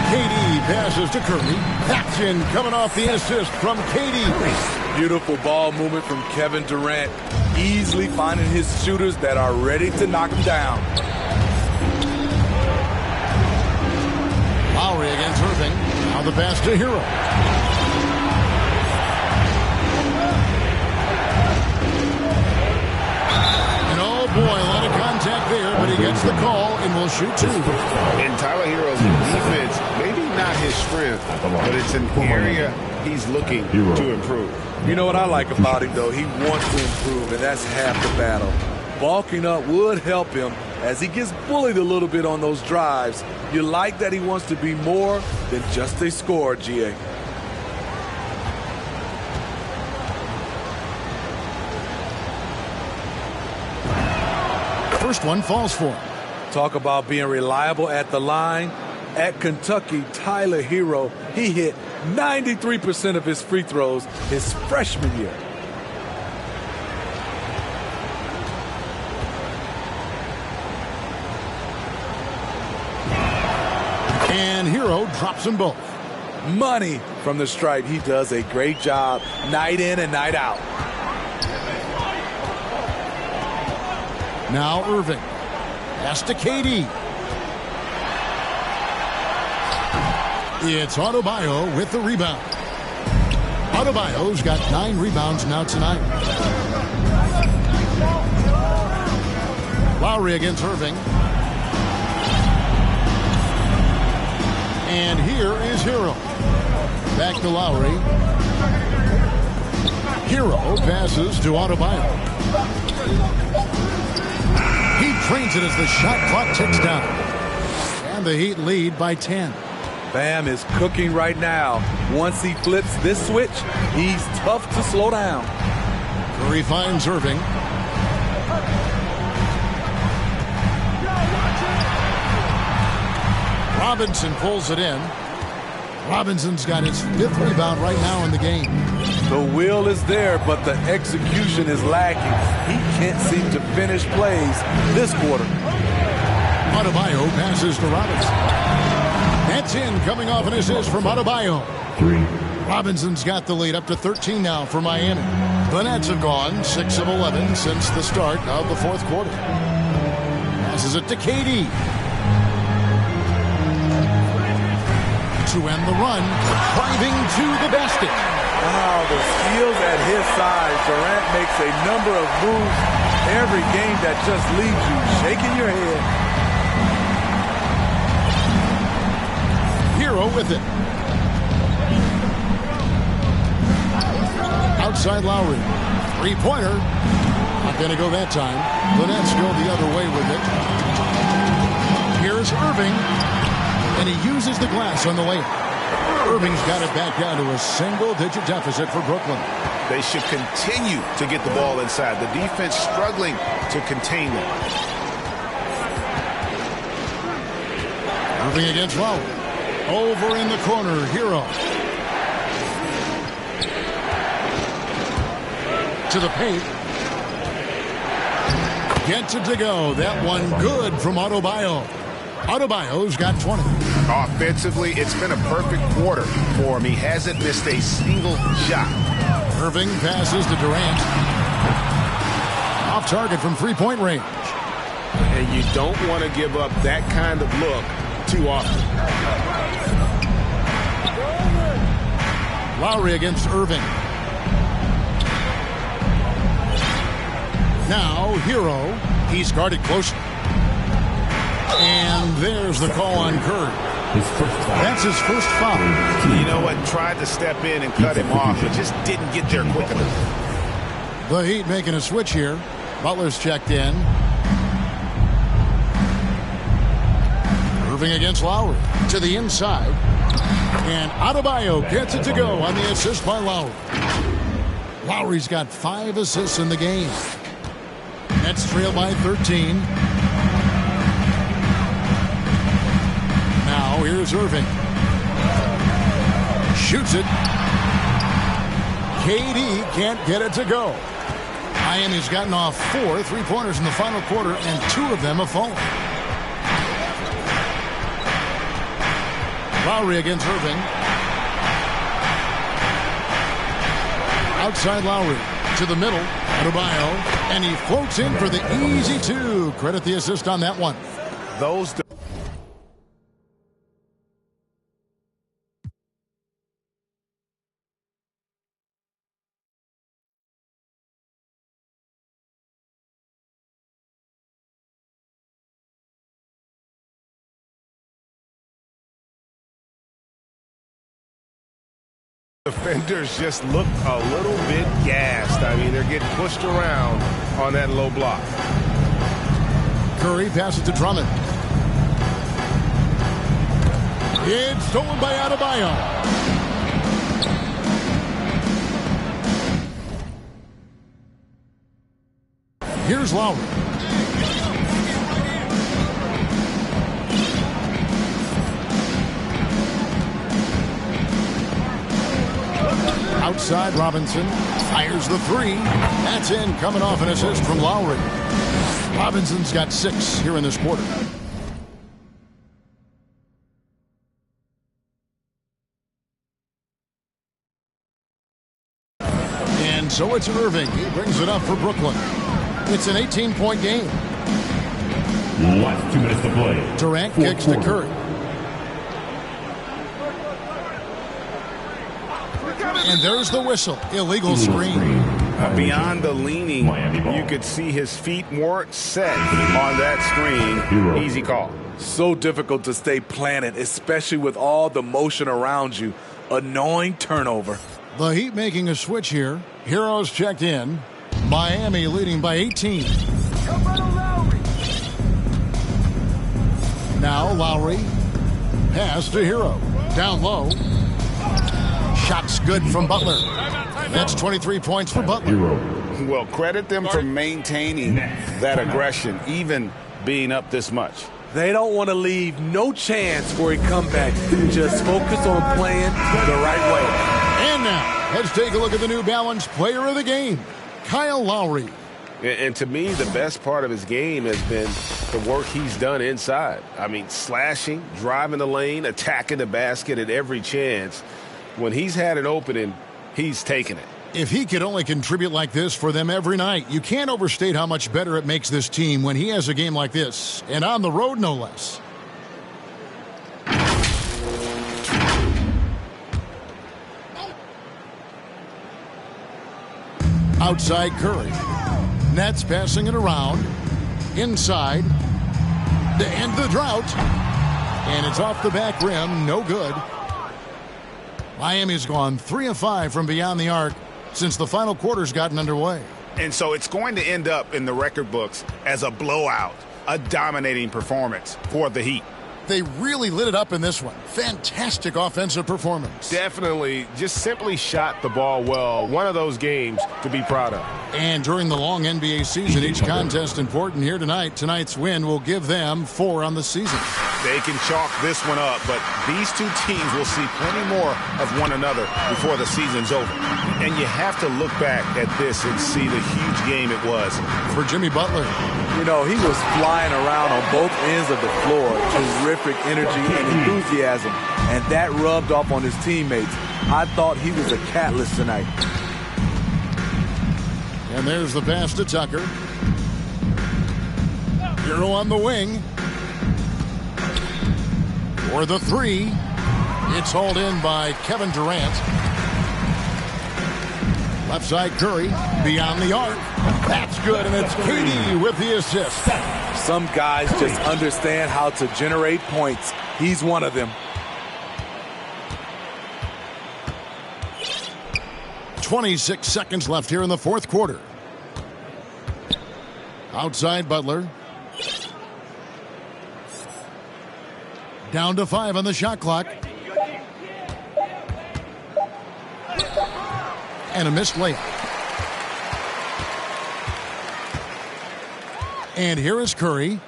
KD passes to Curry. Action coming off the assist from KD. Beautiful ball movement from Kevin Durant. Easily finding his shooters that are ready to knock him down. Lowry against Irving. Now the pass to Hero. And oh boy, a lot of contact there, but he gets the call and will shoot 2. And Tyler Hero's defense, maybe not his strength, but it's an area he's looking to improve. You know what I like about him, though? He wants to improve, and that's half the battle. Bulking up would help him as he gets bullied a little bit on those drives. You like that he wants to be more than just a scorer, GA. First one falls for him. Talk about being reliable at the line. At Kentucky, Tyler Hero, he hit 93% of his free throws his freshman year. And Hero drops them both. Money from the stripe. He does a great job night in and night out. Now Irving. Pass to KD. It's Adebayo with the rebound. Adebayo's got 9 rebounds now tonight. Lowry against Irving. And here is Hero. Back to Lowry. Hero passes to Adebayo. He Drains it as the shot clock ticks down. And the Heat lead by 10. Bam is cooking right now. Once he flips this switch, he's tough to slow down. Curry finds Irving. Robinson pulls it in. Robinson's got his 5th rebound right now in the game. The will is there, but the execution is lacking. He can't seem to finish plays this quarter. Adebayo passes to Robinson. That's in, coming off an assist from Adebayo. 3. Robinson's got the lead up to 13 now for Miami. The Nets have gone 6 of 11 since the start of the 4th quarter. Passes it to KD. To end the run, driving to the basket. Wow, the skills at his size. Durant makes a number of moves every game that just leaves you shaking your head. Hero with it. Outside Lowry. 3-pointer. Not going to go that time. The Nets go the other way with it. Here's Irving. And he uses the glass on the layup. Irving's got it back down to a single-digit deficit for Brooklyn. They should continue to get the ball inside. The defense struggling to contain them. Irving against Lowry. Over in the corner, Hero. To the paint. Gets it to go. That one good from Adebayo. Adebayo's got 20. Offensively, it's been a perfect quarter for him. He hasn't missed a single shot. Irving passes to Durant. Off target from 3-point range. And you don't want to give up that kind of look too often. Lowry against Irving. Now, Hero. He's guarded closely. And there's the call on Curry. That's his first foul. You know what? Tried to step in and cut him off, but just didn't get there quick enough. The Heat making a switch here. Butler's checked in. Irving against Lowry. To the inside. And Adebayo gets it to go on the assist by Lowry. Lowry's got 5 assists in the game. Nets trail by 13. Now here's Irving. Shoots it. KD can't get it to go. Miami's gotten off 4 3-pointers in the final quarter, and 2 of them have fallen. Lowry against Irving. Outside Lowry. To the middle. Adebayo. And he floats in for the easy 2. Credit the assist on that one. Those... Defenders just look a little bit gassed. I mean, they're getting pushed around on that low block. Curry passes to Drummond. It's stolen by Adebayo. Here's Lowry. Outside, Robinson fires the 3. That's in, coming off an assist from Lowry. Robinson's got 6 here in this quarter. And so it's Irving. He brings it up for Brooklyn. It's an 18-point game. Last 2 minutes to play. Durant kicks to Curry. And there's the whistle. Illegal screen. Beyond the leaning, you could see his feet weren't set on that screen. Easy call. So difficult to stay planted, especially with all the motion around you. Annoying turnover. The Heat making a switch here. Heroes checked in. Miami leading by 18. Now Lowry. Pass to Hero. Down low. Shot's good from Butler. That's 23 points for Butler. Well, credit them for maintaining that aggression, even being up this much. They don't want to leave no chance for a comeback. Just focus on playing the right way. And now, let's take a look at the New Balance player of the game, Kyle Lowry. And to me, the best part of his game has been the work he's done inside. I mean, slashing, driving the lane, attacking the basket at every chance. When he's had an opening, he's taken it. If he could only contribute like this for them every night, you can't overstate how much better it makes this team when he has a game like this, and on the road no less. Outside Curry. Nets passing it around. Inside. To end the drought. And it's off the back rim. No good. Miami's gone 3 of 5 from beyond the arc since the final quarter's gotten underway. And so it's going to end up in the record books as a blowout, a dominating performance for the Heat. They really lit it up in this one. Fantastic offensive performance. Definitely just simply shot the ball well. One of those games to be proud of. And during the long NBA season, each contest important here tonight. Tonight's win will give them 4 on the season. They can chalk this one up, but these two teams will see plenty more of one another before the season's over. And you have to look back at this and see the huge game it was. For Jimmy Butler. You know, he was flying around on both ends of the floor. Terrific energy and enthusiasm. And that rubbed off on his teammates. I thought he was a catalyst tonight. And there's the pass to Tucker. Hero on the wing. For the 3. It's hauled in by Kevin Durant. Left side Curry. Beyond the arc. That's good, and it's KD with the assist. Some guys just understand how to generate points. He's one of them. 26 seconds left here in the fourth quarter. Outside Butler. Down to 5 on the shot clock. And a missed layup. And here is Curry.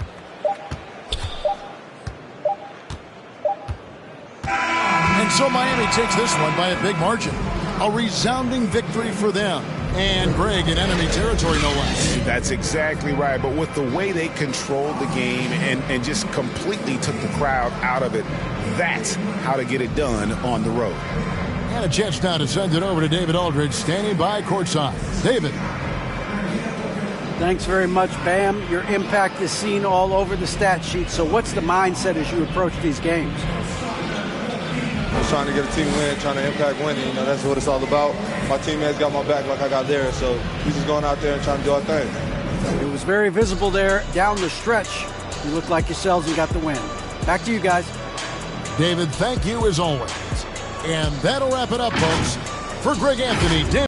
And so Miami takes this one by a big margin. A resounding victory for them. And Greg in enemy territory, no less. That's exactly right. But with the way they controlled the game and just completely took the crowd out of it, that's how to get it done on the road. And a chance now to send it over to David Aldridge, standing by courtside. David. Thanks very much, Bam. Your impact is seen all over the stat sheet. So what's the mindset as you approach these games? Just trying to get a team win, trying to impact winning. You know, that's what it's all about. My teammates got my back like I got theirs, so we just going out there and trying to do our thing. It was very visible there down the stretch. You looked like yourselves and got the win. Back to you guys. David, thank you as always. And that'll wrap it up, folks. For Greg Anthony, David